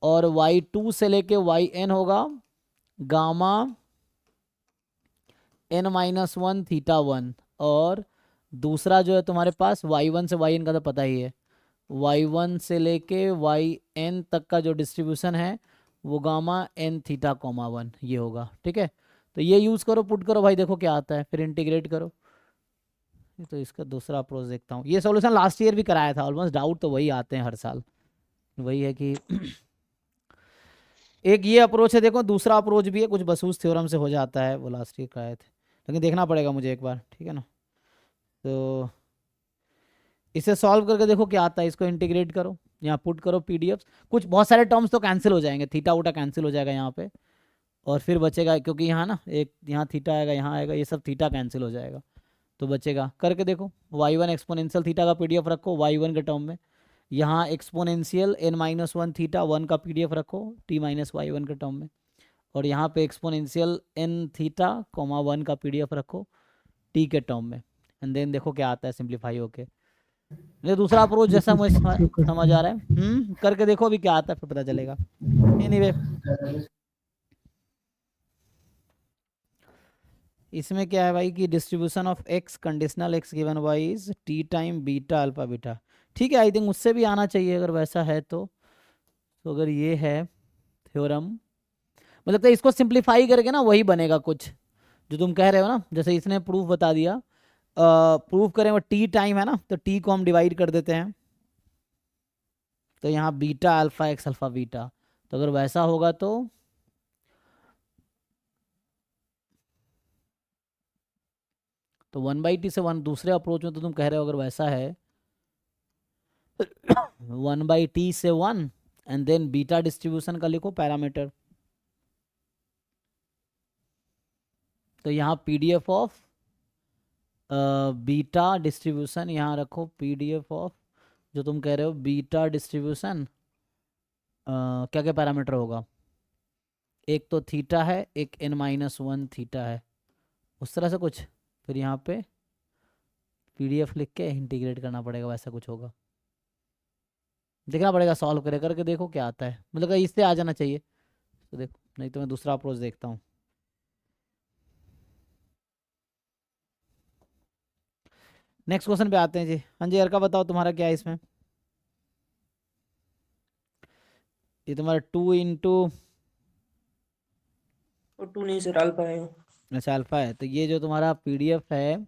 और y2 से लेके yn होगा गामा n माइनस 1 थीटा 1, और दूसरा जो है तुम्हारे पास y1 से yn का तो पता ही है, y1 से लेके yn तक का जो डिस्ट्रीब्यूशन है वो गामा n थीटा कॉमा 1 ये होगा, ठीक है। तो ये यूज़ करो, पुट करो भाई, देखो क्या आता है, फिर इंटीग्रेट करो। तो इसका दूसरा अप्रोच देखता हूँ, ये सॉल्यूशन लास्ट ईयर भी कराया था ऑलमोस्ट, डाउट तो वही आते हैं हर साल, वही है कि एक ये अप्रोच है, देखो दूसरा अप्रोच भी है, कुछ बसूस थ्योरम से हो जाता है, वो लास्ट ईयर कराए थे, लेकिन देखना पड़ेगा मुझे एक बार, ठीक है ना। तो इसे सॉल्व करके देखो क्या आता है, इसको इंटीग्रेट करो, यहाँ पुट करो PDF, कुछ बहुत सारे टर्म्स तो कैंसिल हो जाएंगे, थीटा वोटा कैंसिल हो जाएगा यहाँ पे, और फिर बचेगा, क्योंकि यहाँ ना एक यहाँ थीटा आएगा, यहाँ आएगा, ये सब थीटा कैंसिल हो जाएगा, तो बचेगा, करके देखो, y1 एक्सपोनेंशियल थीटा का PDF रखो y1 के टर्म में, यहाँ एक्सपोनेंशियल n माइनस 1 थीटा 1 का PDF रखो t माइनस y1 के टर्म में, और यहाँ पे एक्सपोनेंशियल n थीटा कॉमा 1 का PDF रखो t के टर्म में, एंड देन देखो क्या आता है सिंप्लीफाई होके। ये दूसरा अप्रोच जैसा मुझे समझ आ रहा है, करके देखो अभी क्या आता है, फिर पता चलेगा। एनीवे इसमें क्या है भाई कि distribution of x conditional x given y is t time beta alpha beta, ठीक है, आई थिंक उससे भी आना चाहिए अगर वैसा है तो अगर ये है थ्योरम, मतलब तो इसको सिंप्लीफाई करके ना वही बनेगा कुछ जो तुम कह रहे हो ना, जैसे इसने प्रूफ बता दिया, प्रूफ करें वो t टाइम है ना, तो t को हम डिवाइड कर देते हैं, तो यहाँ beta alpha x alpha beta, तो अगर वैसा होगा तो 1/t से 1, दूसरे अप्रोच में तो तुम कह रहे हो अगर वैसा है 1/t से 1, एंड देन बीटा डिस्ट्रीब्यूशन का लिखो पैरामीटर, तो यहाँ PDF ऑफ बीटा डिस्ट्रीब्यूशन यहाँ रखो, PDF ऑफ जो तुम कह रहे हो बीटा डिस्ट्रीब्यूशन, क्या क्या पैरामीटर होगा, एक तो थीटा है, एक n माइनस 1 थीटा है, उस तरह से कुछ, फिर यहाँ पे PDF लिख के इंटीग्रेट करना पड़ेगा, वैसा कुछ होगा, देखना पड़ेगा, सॉल्व करके देखो क्या आता है, मतलब इससे आ जाना चाहिए, तो देखो, नहीं तो मैं दूसरा अप्रोच देखता हूँ। नेक्स्ट क्वेश्चन पे आते हैं जी। हाँ जी अर्का बताओ तुम्हारा क्या है इसमें, ये तुम्हारा 2 इंटू, और 2 नहीं सर, अल्फा है। अच्छा अल्फा है, तो ये जो तुम्हारा PDF है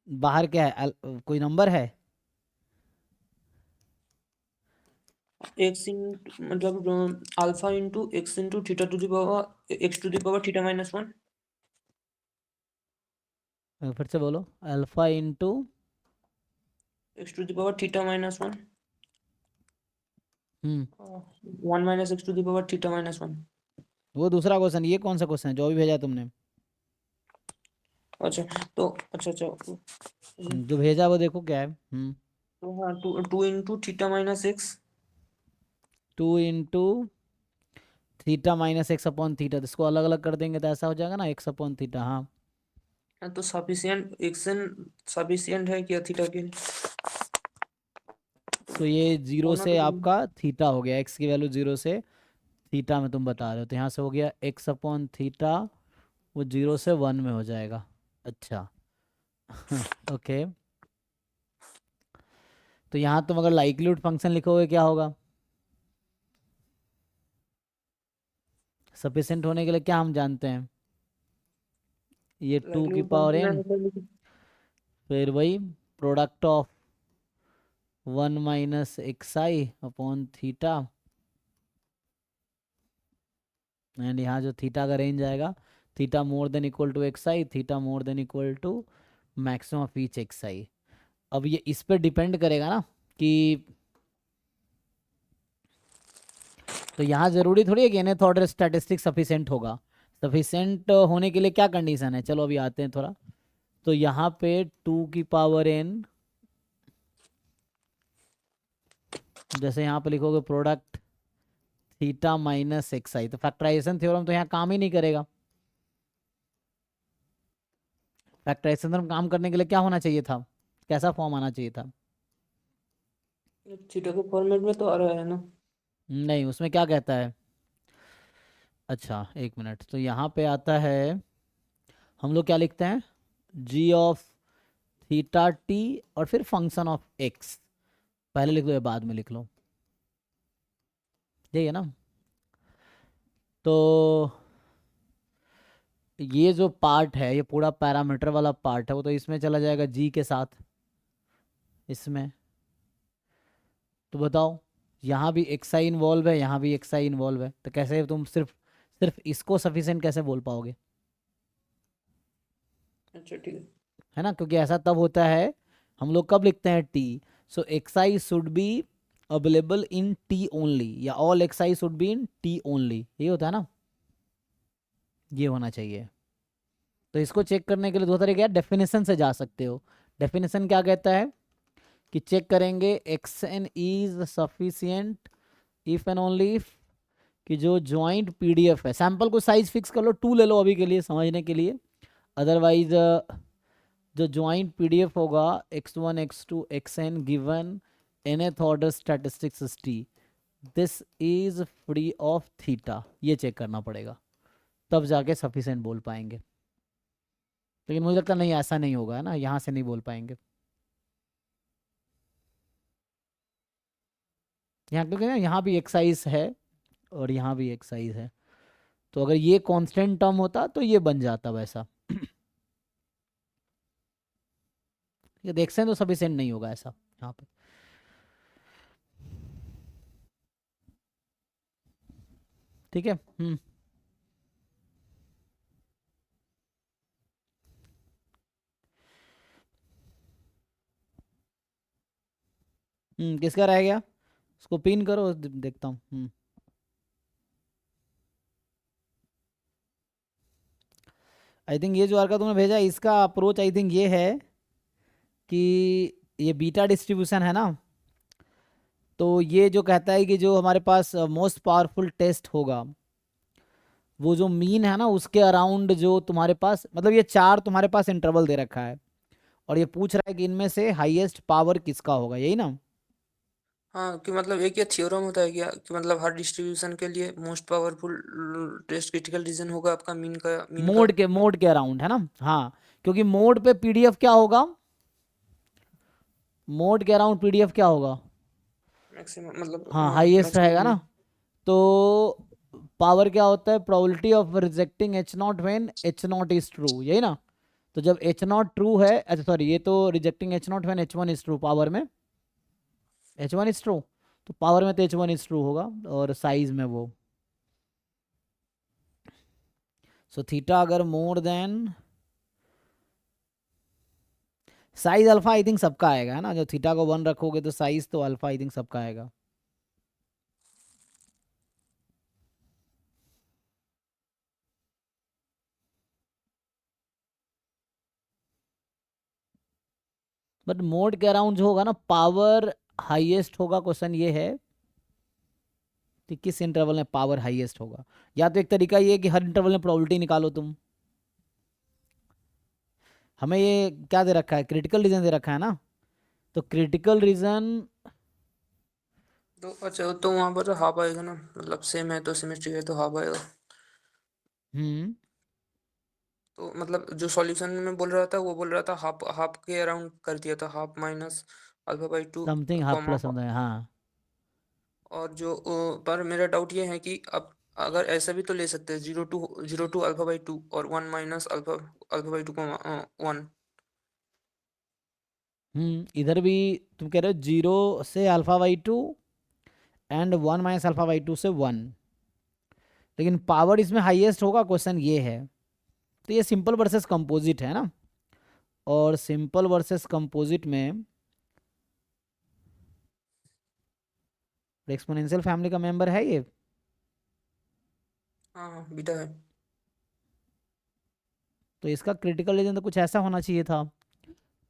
बाहर क्या है, कोई नंबर है, x मतलब alpha into x into theta to the power x to the power theta minus 1, फिर से बोलो, alpha into x to the power theta minus 1 hmm 1 minus x to the power theta minus 1। वो दूसरा question, ये कौन सा question है जो अभी भेजा तुमने? अच्छा तो अच्छा जो भेजा वो देखो क्या है। तो हाँ 2 into theta minus x 2 into theta minus x upon theta, इसको अलग अलग कर देंगे तो ऐसा हो जाएगा ना, एक्स अपॉन थीटा। हाँ तो सफिशिएंट एक्सन सफिशिएंट है क्या थीटा के लिए? तो ये जीरो होना से तो चाहिए। आपका थीटा हो गया, एक्स की वैल्यू जीरो से थीटा में तुम बता रहे हो, तो यहाँ से हो गया एक्स अपॉन थीटा, वो जीरो से वन में हो जाएगा। अच्छा ओके, तो यहाँ तुम अगर लाइक्लीहुड फंक्शन लिखोगे क्या होगा? सफिशिएंट होने के लिए क्या हम जानते हैं? ये 2 की लाइक्लीहुड पावर फंक्शन n, फिर वही product of 1 minus X I upon theta, and यहाँ जो थीटा का रेंज आएगा, theta more than equal to X I, theta more than equal to maximum of each X I. अब ये इस पर डिपेंड करेगा ना कि, तो यहाँ जरूरी थोड़ी है कि nth ऑर्डर स्टैटिस्टिक सफिशिएंट होगा। सफिशिएंट होने के लिए क्या कंडीशन है, चलो अभी आते हैं थोड़ा। तो यहाँ पे 2 की पावर n, जैसे यहाँ पे लिखोगे प्रोडक्ट थीटा माइनस एक्स आई, तो फैक्टराइजेशन थ्योरम तो यहाँ काम ही नहीं करेगा। फैक्टराइजेशन थ्योरम काम करने के लिए क्या होना चाहिए था, कैसा फॉर्म आना चाहिए था? थीटा के फॉर्मेट में तो आ रहा है ना। नहीं, उसमें क्या कहता है? अच्छा एक मिनट, तो यहाँ पे आता है, हम लोग क्या लिखते हैं, जी ऑफ थीटा टी और फिर फंक्शन ऑफ एक्स, पहले लिख लो या बाद में लिख लो, यही है ना? तो ये जो पार्ट है, ये पूरा पैरामीटर वाला पार्ट है, वो तो इसमें चला जाएगा जी के साथ इसमें। तो बताओ, यहाँ भी एक्स आई इन्वॉल्व है, यहाँ भी एक्स आई इन्वॉल्व है, तो कैसे तुम सिर्फ सिर्फ इसको सफिशिएंट कैसे बोल पाओगे? अच्छा ठीक है। है ना, क्योंकि ऐसा तब होता है, हम लोग कब लिखते हैं T, so X I should be available in T only, या all X I should be in T only, ये होता है ना, ये होना चाहिए। तो इसको चेक करने के लिए दो तरीके हैं, डेफिनेशन से जा सकते हो। डेफिनेशन क्या कहता है कि चेक करेंगे x n is sufficient if and only if, कि जो ज्वाइंट पीडीएफ है, सैंपल को साइज फिक्स कर लो, 2 ले लो अभी के लिए समझने के लिए, अदरवाइज जो ज्वाइंट पीडीएफ होगा x1 x2 xn given nth order statistics T, this is free of theta, ये चेक करना पड़ेगा, तब जाके सफिशिएंट बोल पाएंगे। लेकिन मुझे लगता नहीं, ऐसा नहीं होगा, है ना, यहाँ से नहीं बोल पाएंगे यहाँ, क्योंकि ना यहाँ भी एक्साइज है और यहाँ भी एक्साइज है, तो अगर ये कांस्टेंट टर्म होता तो ये बन जाता वैसा ये देख से तो सफिशिएंट नहीं होगा ऐसा यहाँ पे। ठीक है। किसका रह गया, उसको पिन करो, देखता हूँ। आई थिंक ये जो आर का तुमने भेजा, इसका अप्रोच आई थिंक ये है कि ये बीटा डिस्ट्रीब्यूशन है ना, तो ये जो कहता है कि जो हमारे पास मोस्ट पावरफुल टेस्ट होगा, वो जो मीन है ना उसके अराउंड जो तुम्हारे पास, मतलब ये 4 तुम्हारे पास इंटरवल दे रखा है, और ये पूछ रहा है कि इनमें से हाईएस्ट पावर किसका होगा, यही ना? हाँ कि मतलब एक ये थ्योरम होता है क्या कि मतलब हर डिस्ट्रीब्यूशन के लिए most powerful test critical region होगा आपका मीन का। मोड के अराउंड, है ना? हाँ, क्योंकि मोड पे पीडीएफ क्या होगा, मोड के अराउंड पीडीएफ क्या होगा? मैक्सिमम मतलब हाँ हाँ हाईएस्ट रहेगा ना। मैक्सिमम। तो पावर क्या होता है, probability of rejecting H not when H not is true, यही ना? तो जब एच नॉट ट्रू है, अच्छा सॉरी, ये तो rejecting H not when H one is true, power में एच वन इज ट्रू, तो पावर में तो एच वन इज ट्रू होगा, और साइज में वो, सो थीटा अगर more than size alpha I think सबका आएगा, है ना, जो थीटा को 1 रखोगे तो साइज तो अल्फा आई थिंक सबका आएगा। बट मोड के अराउंड जो होगा ना, पावर हाईएस्ट होगा। क्वेश्चन ये है कि किस इंटरवल में पावर हाईएस्ट होगा। या तो एक तरीका ये है कि हर इंटरवल में प्रोबेबिलिटी निकालो तुम। हमें ये क्या दे रखा है, क्रिटिकल रीजन दे रखा है ना, तो क्रिटिकल रीजन तो अच्छा, तो वहां पर हाफ आएगा ना, मतलब सेम है तो सिमेट्री है तो हाफ आएगा। तो मतलब जो सॉल्यूशन में बोल रहा था वो बोल रहा था हाफ हाफ के अराउंड कर दिया था, half minus alpha by 2 something half comma. Plus something, हाँ। और जो पर मेरा डाउट ये है कि अब अगर ऐसा भी तो ले सकते हैं, 0 टू अल्फा बाई 2 और 1 minus alpha alpha by 2 comma 1। इधर भी तुम कह रहे हो 0 से alpha by 2 and 1 minus alpha by 2 से 1, लेकिन पावर इसमें हाईएस्ट होगा। क्वेश्चन ये है, तो ये सिंपल वर्सेस कंपोजिट है ना, और सिंपल वर्सेस कंपोजिट में एक्सपोनेंशियल फैमिली का मेंबर है ये। हाँ हाँ बीटा है। तो इसका क्रिटिकल रीजन तो कुछ ऐसा होना चाहिए था,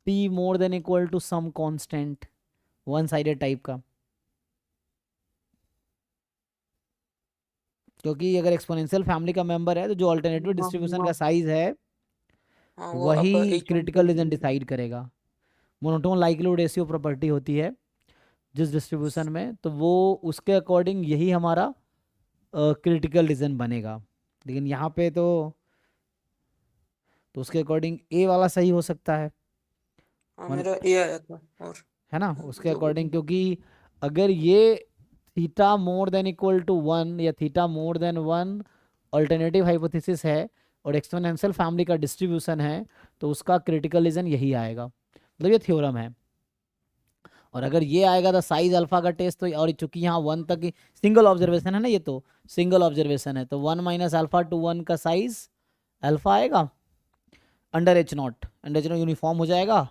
p more than equal to some constant, one sided type का। क्योंकि अगर एक्सपोनेंशियल फैमिली का मेंबर है तो जो अल्टरनेटिव हाँ डिस्ट्रीब्यूशन का हाँ साइज है हाँ, वो वही आपका H1 क्रिटिकल रीजन डिसाइड करेगा। मोनोटोन लाइक्लीहुड रेशियो प्रॉपर्टी होती है जिस डिस्ट्रीब्यूशन में, तो वो उसके अकॉर्डिंग यही हमारा क्रिटिकल रीजन बनेगा। लेकिन यहाँ पे तो उसके अकॉर्डिंग ए वाला सही हो सकता है, हाँ वन, मेरा ए आया था। और है ना, उसके जो अकॉर्डिंग। क्योंकि अगर ये theta more than equal to 1 या theta more than 1 alternative hypothesis है और एक्सपोनेंशियल फैमिली का डिस्ट्रीब्यूशन है, तो उसका क्रिटिकल रीजन यही आएगा, मतलब ये थ्योरम है। और अगर ये आएगा तो साइज अल्फा का टेस्ट तो, और चूंकि यहाँ 1 तक सिंगल ऑब्जर्वेशन है ना, ये तो सिंगल ऑब्जर्वेशन है, तो 1 माइनस अल्फा टू 1 का साइज अल्फा आएगा under H0। Under H0 uniform हो जाएगा,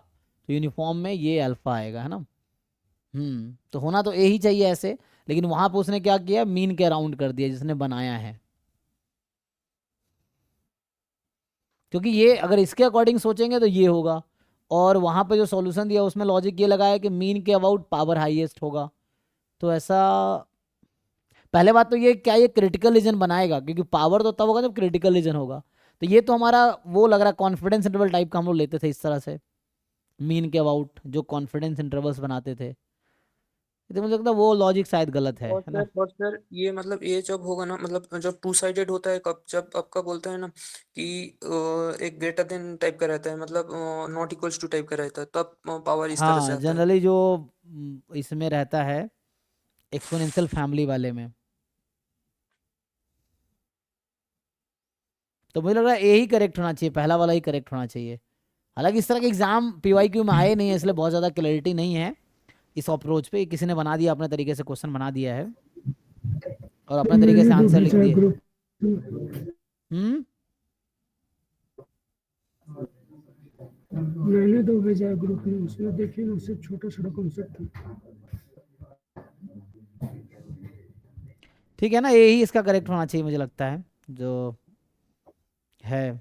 तो यूनिफॉर्म में ये अल्फा आएगा, है ना। तो होना तो ए ही चाहिए ऐसे, लेकिन वहां पे उसने क्या किया, मीन के अराउंड कर दिया जिसने बनाया है। क्योंकि ये अगर इसके अकॉर्डिंग सोचेंगे तो ये होगा, और वहां पे जो सॉल्यूशन दिया उसमें लॉजिक ये लगाया कि मीन के अबाउट पावर हाईएस्ट होगा। तो ऐसा, पहले बात तो ये क्या ये क्रिटिकल रीजन बनाएगा, क्योंकि पावर तो तब होगा जब क्रिटिकल रीजन होगा। तो ये तो हमारा वो लग रहा कॉन्फिडेंस इंटरवल टाइप का हम लोग लेते थे इस तरह से, मीन के अबाउट जो कॉन्फिडेंस इंटरवल्स बनाते थे। तो मुझे लगता है वो लॉजिक शायद गलत है ना। और सर ये मतलब ये जब होगा ना, मतलब जब टू साइडेड होता है, कब जब आपका बोलता है ना कि एक ग्रेटर देन टाइप का रहता है, मतलब नॉट इक्वल्स टू टाइप का रहता है, तब पावर इस तरह से हाँ, आता है। जनरली जो इसमें रहता है एक्सपोनेंशियल फैमिली वाले में, तो मुझे लग रहा है ए ही करेक्ट होना चाहिए, पहला वाला ही करेक्ट होना चाहिए। हालांकि इस तरह के एग्जाम पीवाईक्यू में आए नहीं है, इसलिए बहुत ज़्यादा क्लैरिटी नहीं है इस अप्रोच पे। किसी ने बना दिया अपने तरीके से, क्वेश्चन बना दिया है और अपने तरीके से मैंने तो आंसर लिख भेजा दिए। ग्रुप हम्म मैंने तो भेजा ग्रुप में, उसमें देखिए ना, सिर्फ छोटा छोटा कॉन्सेप्ट है। ठीक है ना, ए ही इसका करेक्ट होना चाहिए मुझे लगता है जो है।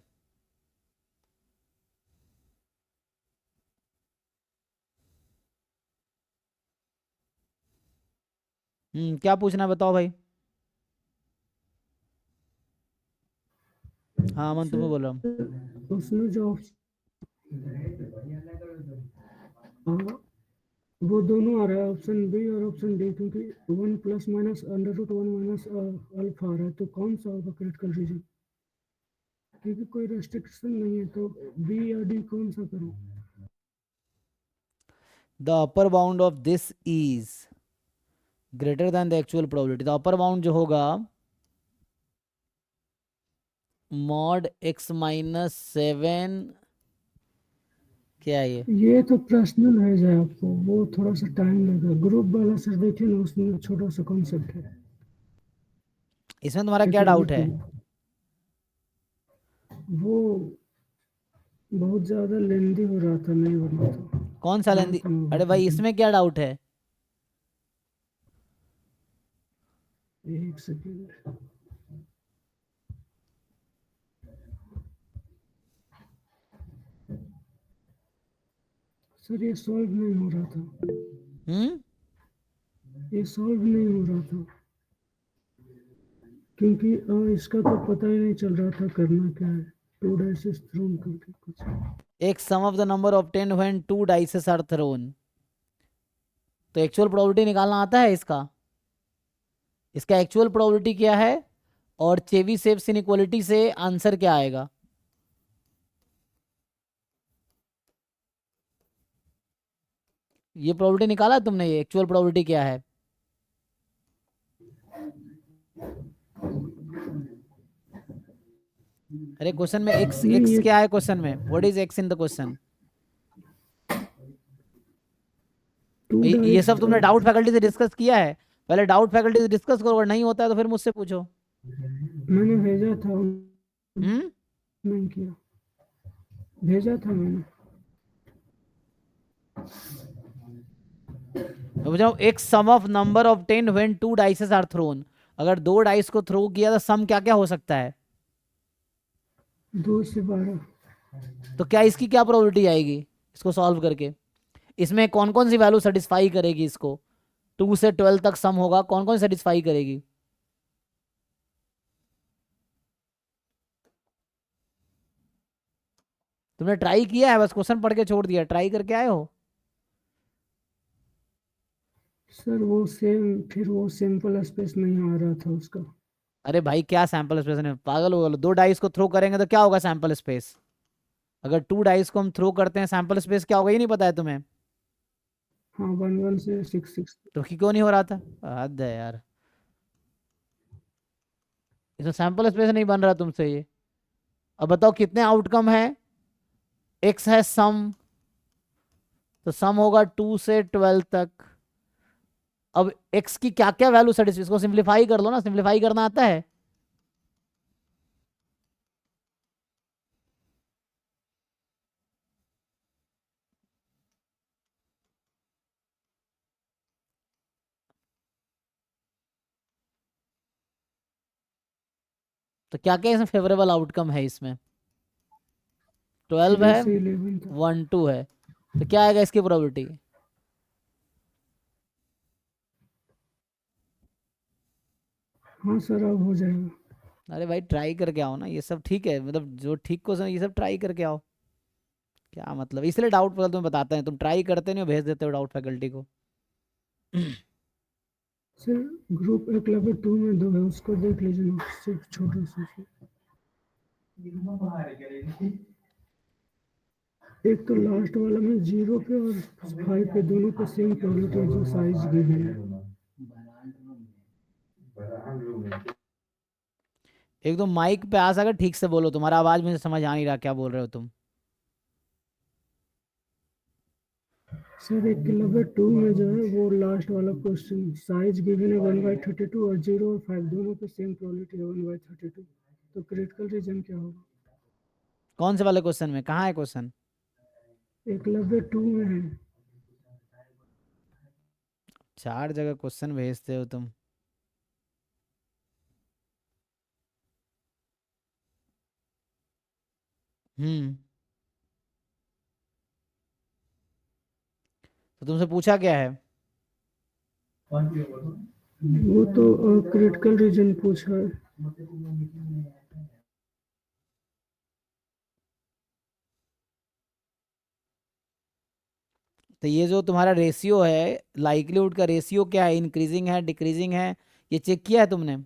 क्या पूछना है बताओ भाई। हाँ अमन तुम्हें बोल रहा हूँ। उसमें जो वो दोनों आ रहा है, ऑप्शन बी और ऑप्शन डी, क्योंकि 1 plus minus under root 1 minus alpha आ रहा है, तो कौन सा होगा क्रिटिकल रीजन? क्योंकि कोई रेस्ट्रिक्शन नहीं है, तो बी या डी कौन सा करूं? The upper bound of this is greater than the actual probability. The upper bound जो होगा मॉड x माइनस 7, क्या है ये तो पर्सनल है जाए आपको, वो थोड़ा सा टाइम लगेगा। ग्रुप वाला सर देखिए ना, उसमें छोटा सा कॉन्सेप्ट है। इसमें तुम्हारा एक क्या डाउट मिनट है? वो बहुत ज्यादा लेंदी हो रहा था, नहीं बना था। कौन सा लेंदी? हाँ, अरे भाई इसमें क्या डाउट है? एक सेकेंड। सर ये सॉल्व नहीं हो रहा था, ये सॉल्व नहीं हो रहा था क्योंकि इसका तो पता ही नहीं चल रहा था करना क्या है। 2 डाइसेस थ्रोन करके कुछ। एक sum of the number obtained when 2 dices are thrown. तो एक्चुअल प्रोबेबिलिटी निकालना आता है इसका? इसका एक्चुअल प्रोबेबिलिटी क्या है और चेबीशेव इनइक्वालिटी से आंसर क्या आएगा? ये प्रोबेबिलिटी निकाला है तुमने? ये एक्चुअल प्रोबेबिलिटी क्या है? अरे क्वेश्चन में एक्स नहीं, एक्स ये क्या है क्वेश्चन में? What is x in the question? 2 ये डाइस सब तुमने डाउट फैकल्टी से डिस्कस किया है? पहले डाउट फैकल्टी से डिस्कस करो, अगर नहीं होता है तो फिर मुझसे पूछो। मैंने भेजा था, हम्म नहीं किया, भेजा था मैंने। तो बताओ, एक sum of number of 10 when 2 dices are thrown. अगर 2 डाइस को थ्रो किया तो सम क्या क्या हो सकता है? 2 से 12। तो क्या इसकी क्या प्रोबेबिलिटी आएगी इसको सॉल्व करके? इसमें कौन कौन सी वैल्यू सेटिस्फाई करेगी इसको? 2 से 12 तक सम होगा, कौन कौन सेटिस्फाई करेगी? तुमने ट्राई किया है? बस क्वेश्चन पढ़ के छोड़ दिया, ट्राई करके आए हो? सर वो सेम, फिर वो सिंपल स्पेस नहीं आ रहा था उसका। अरे भाई क्या सैंपल स्पेस है, पागल हो गए? 2 डाइस को थ्रो करेंगे तो क्या होगा सैंपल स्पेस? अगर 2 डाइस को हम थ्रो करते हैं सैंपल स्पेस क्या होगा ये नहीं पता है तुम्हें? हाँ, 1 1 से 6 6। तो क्यों नहीं हो रहा था? हद है यार, इसमें सैंपल स्पेस नहीं बन रहा तुमसे ये। अब बताओ कितने आउटकम है? एक्स है सम, तो सम होगा 2 से 12 तक। अब एक्स की क्या क्या वैल्यू सेटिस्फाई, इसको सिंप्लीफाई कर लो ना, सिंप्लीफाई करना आता है? तो क्या क्या इसमें फेवरेबल आउटकम है? इसमें 12 3 है, से 11 तक। 1 2 है, तो क्या आएगा इसकी प्रोबेबिलिटी? हाँ सर, अब हो जाएगा। अरे भाई ट्राई करके आओ ना, ये सब ठीक है, मतलब जो ठीक क्वेश्चन ये सब ट्राई करके आओ। क्या मतलब, इसलिए डाउट फैकल्टी तुम्हें बताते हैं, तुम ट्राई करते नहीं हो, भेज देते हो डाउट फैकल्टी को। सर ग्रुप एकलव्य 2 में 2 है, उसको देख लीजिए ना, सिर्फ छोटा सा। एक तो लास्ट वाला में 0 पे और 5 पे दोनों पे सेम प्रोबेबिलिटी है जो साइज गिवन है। एक दो माइक पे आ सके ठीक से बोलो, तुम्हारा आवाज मुझे समझ आ नहीं रहा क्या बोल रहे हो तुम। सर एकलव्य 2 में जो है वो लास्ट वाला क्वेश्चन, साइज गिवन है 1/32 और 0 और 5 दोनों पे सेम प्रोबेबिलिटी है 1/32, तो क्रिटिकल रीजन क्या होगा? कौन से वाले क्वेश्चन में, कहाँ है क्वेश्चन? एकलव्य 2 में है। 4 जगह क्वेश्चन भेजते हो तुम। हम्म तो तुमसे पूछा क्या है? वो तो क्रिटिकल रीजन पूछा है। तो ये जो तुम्हारा रेशियो है, लाइक्लीहुड का रेशियो क्या है, इंक्रीजिंग है डिक्रीजिंग है, ये चेक किया है तुमने?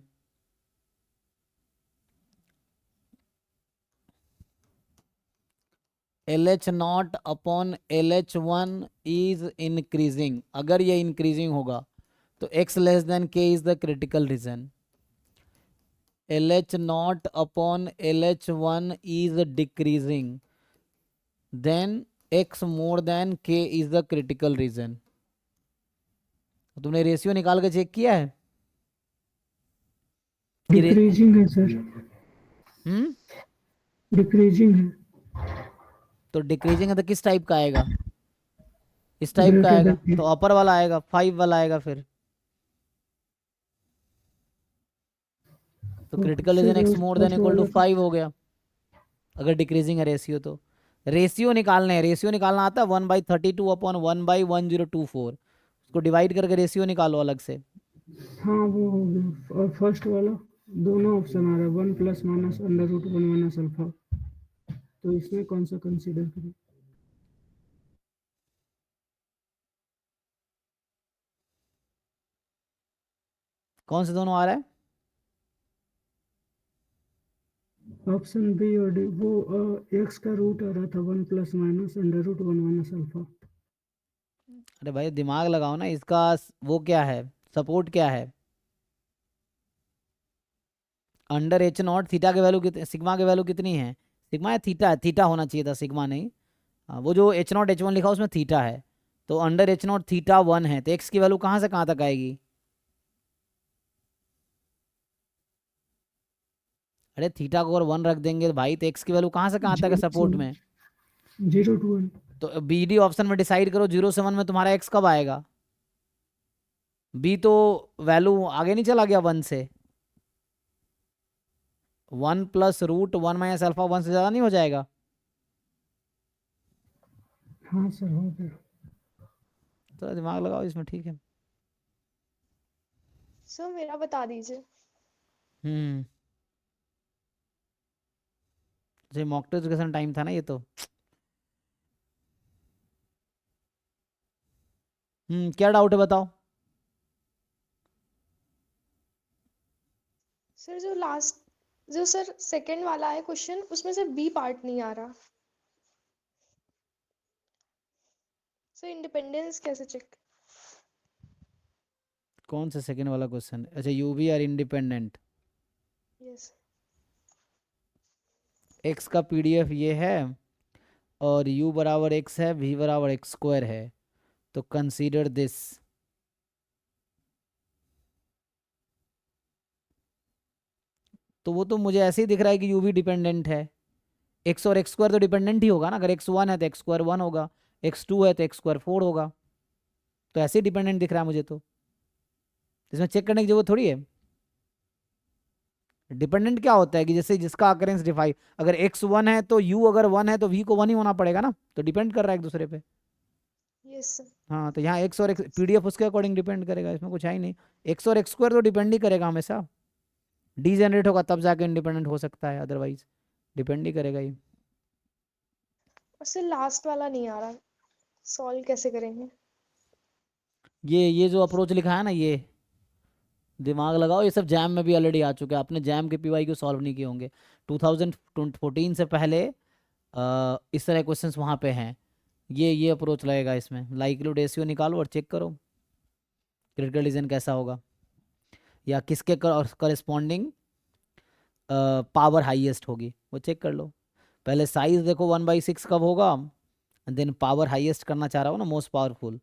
LH0 upon LH1 is increasing. अगर ये इंक्रीजिंग होगा तो x less than k is the critical region. LH0 upon LH1 is decreasing, then x more than k is the critical region. तुमने रेशियो निकाल के चेक किया है? कि डिक्रीजिंग है सर, हम्म डिक्रीजिंग है। तो डिक्रीजिंग है तो किस टाइप का आएगा? इस टाइप का Greater आएगा, than three. तो अपर वाला आएगा, 5 वाला आएगा फिर। तो critical region x more than first equal to वाला 5 हो गया अगर डिक्रीजिंग है रेशियो। तो रेशियो निकालना है, रेशियो निकालना आता है 1/32 अपॉन 1/1024, उसको डिवाइड करके रेशियो निकालो अलग से। हाँ वो हो गया। और फर्स्ट वाला दोनों ऑप्शन आ रहा है 1 plus minus under root 1 minus alpha, तो इसमें कौन सा कंसीडर करें? कौन से दोनों आ रहा है? ऑप्शन बी और डी। वो एक्स का रूट आ रहा था 1 plus minus under root 1 minus alpha. अरे भाई दिमाग लगाओ ना, इसका वो क्या है, सपोर्ट क्या है? अंडर एच नॉट, थीटा के वैल्यू कितने, सिग्मा के वैल्यू कितनी है? सिग्मा या थीटा है? थीटा होना चाहिए था, सिग्मा नहीं। हाँ, वो जो एच नॉट H1 लिखा उसमें थीटा है, तो अंडर एच नॉट थीटा 1 है, तो एक्स की वैल्यू कहाँ से कहाँ तक आएगी? अरे थीटा को अगर 1 रख देंगे भाई तो एक्स की वैल्यू कहाँ से कहाँ तक है सपोर्ट में? 0 to 1। तो बी डी ऑप्शन में डिसाइड करो, 0 से 1 में तुम्हारा एक्स कब आएगा? बी तो वैल्यू आगे नहीं चला गया 1 से, 1 प्लस रूट 1 माइनस अल्फा 1 से ज़्यादा नहीं हो जाएगा? हाँ सर हो गया। तो दिमाग लगाओ इसमें, ठीक है। सर मेरा बता दीजिए। जो मॉक टेस्ट एजुकेशन टाइम था ना ये तो। क्या डाउट है बताओ। सर जो लास्ट, जो सर सेकंड वाला है क्वेश्चन, उसमें से बी पार्ट नहीं आ रहा। सर इंडिपेंडेंस कैसे चेक? कौन सा सेकंड वाला क्वेश्चन? अच्छा, UV are independent. Yes. X का पीडीएफ ये है और u बराबर x है, v बराबर x स्क्वायर है, तो कंसीडर दिस। तो वो तो मुझे ऐसे ही दिख रहा है कि u भी डिपेंडेंट है, x और x स्क्वायर तो डिपेंडेंट ही होगा ना, अगर x1 है तो x स्क्वायर 1 होगा, x2 है तो x स्क्वायर 4 होगा, तो ऐसे ही डिपेंडेंट दिख रहा है मुझे। तो इसमें चेक करने की जरूरत थोड़ी है। डिपेंडेंट क्या होता है कि जैसे जिसका अकरेंस डिफाइन, अगर x1 है तो u अगर 1 है तो v को 1 ही होना पड़ेगा ना, तो डिपेंड कर रहा है एक दूसरे पे। Yes sir. हाँ, तो यहाँ x और x पीडीएफ उसके अकॉर्डिंग डिपेंड करेगा, इसमें कुछ है ही नहीं। x और x स्क्वायर तो डिपेंड ही करेगा हमेशा, डी जनरेट होगा तब जाके इंडिपेंडेंट हो सकता है, अदरवाइज डिपेंड ही करेगा ही। और सर लास्ट वाला नहीं आ रहा, सॉल्व कैसे करेंगे? ये जो अप्रोच लिखा है ना, ये दिमाग लगाओ, ये सब जैम में भी ऑलरेडी आ चुका है, आपने जैम के पीवाई को सॉल्व नहीं किए होंगे 2014 से पहले। इस तरह क्वेश्चंस वहाँ पे हैं, ये अप्रोच लगेगा इसमें। लाइक्लीहुड रेशियो निकालो और चेक करो क्रिटिकल रीजन कैसा होगा, या किसके करस्पॉन्डिंग पावर हाईएस्ट होगी, वो चेक कर लो। पहले साइज देखो 1/6 कब होगा, देन पावर हाईएस्ट करना चाह रहा हो ना, मोस्ट पावरफुल।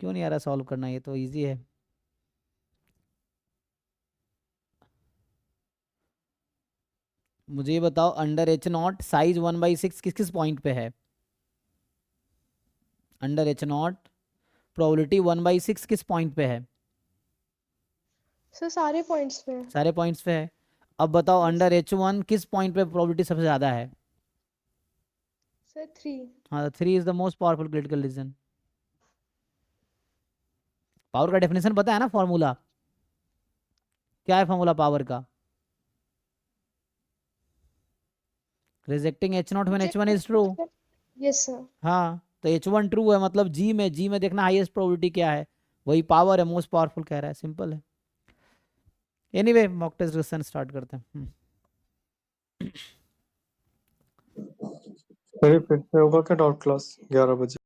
क्यों नहीं आ रहा सॉल्व करना, ये तो इजी है। मुझे ये बताओ, अंडर एच नॉट साइज 1/6 किस किस पॉइंट पे है? अंडर एच नॉट प्रोबेबिलिटी 1/6 किस पॉइंट पे है? सर सारे पॉइंट्स पे है। सारे पॉइंट्स पे है। अब बताओ अंडर H1 किस पॉइंट पे प्रोबेबिलिटी सबसे ज़्यादा है? सर 3। हाँ, 3 is the most powerful critical reason. Power का डेफिनेशन पता है ना, फॉर्मूला क्या है? फॉर्मूला पावर का, rejecting H0 when H1 is true. Yes sir. हाँ, तो H1 ट्रू है मतलब जी में देखना हाईएस्ट प्रोबेबिलिटी क्या है, वही पावर है, मोस्ट पावरफुल कह रहा है, सिंपल है। Anyway mock test question start करते हैं। फिर से होगा क्या डाउट क्लास 11 बजे?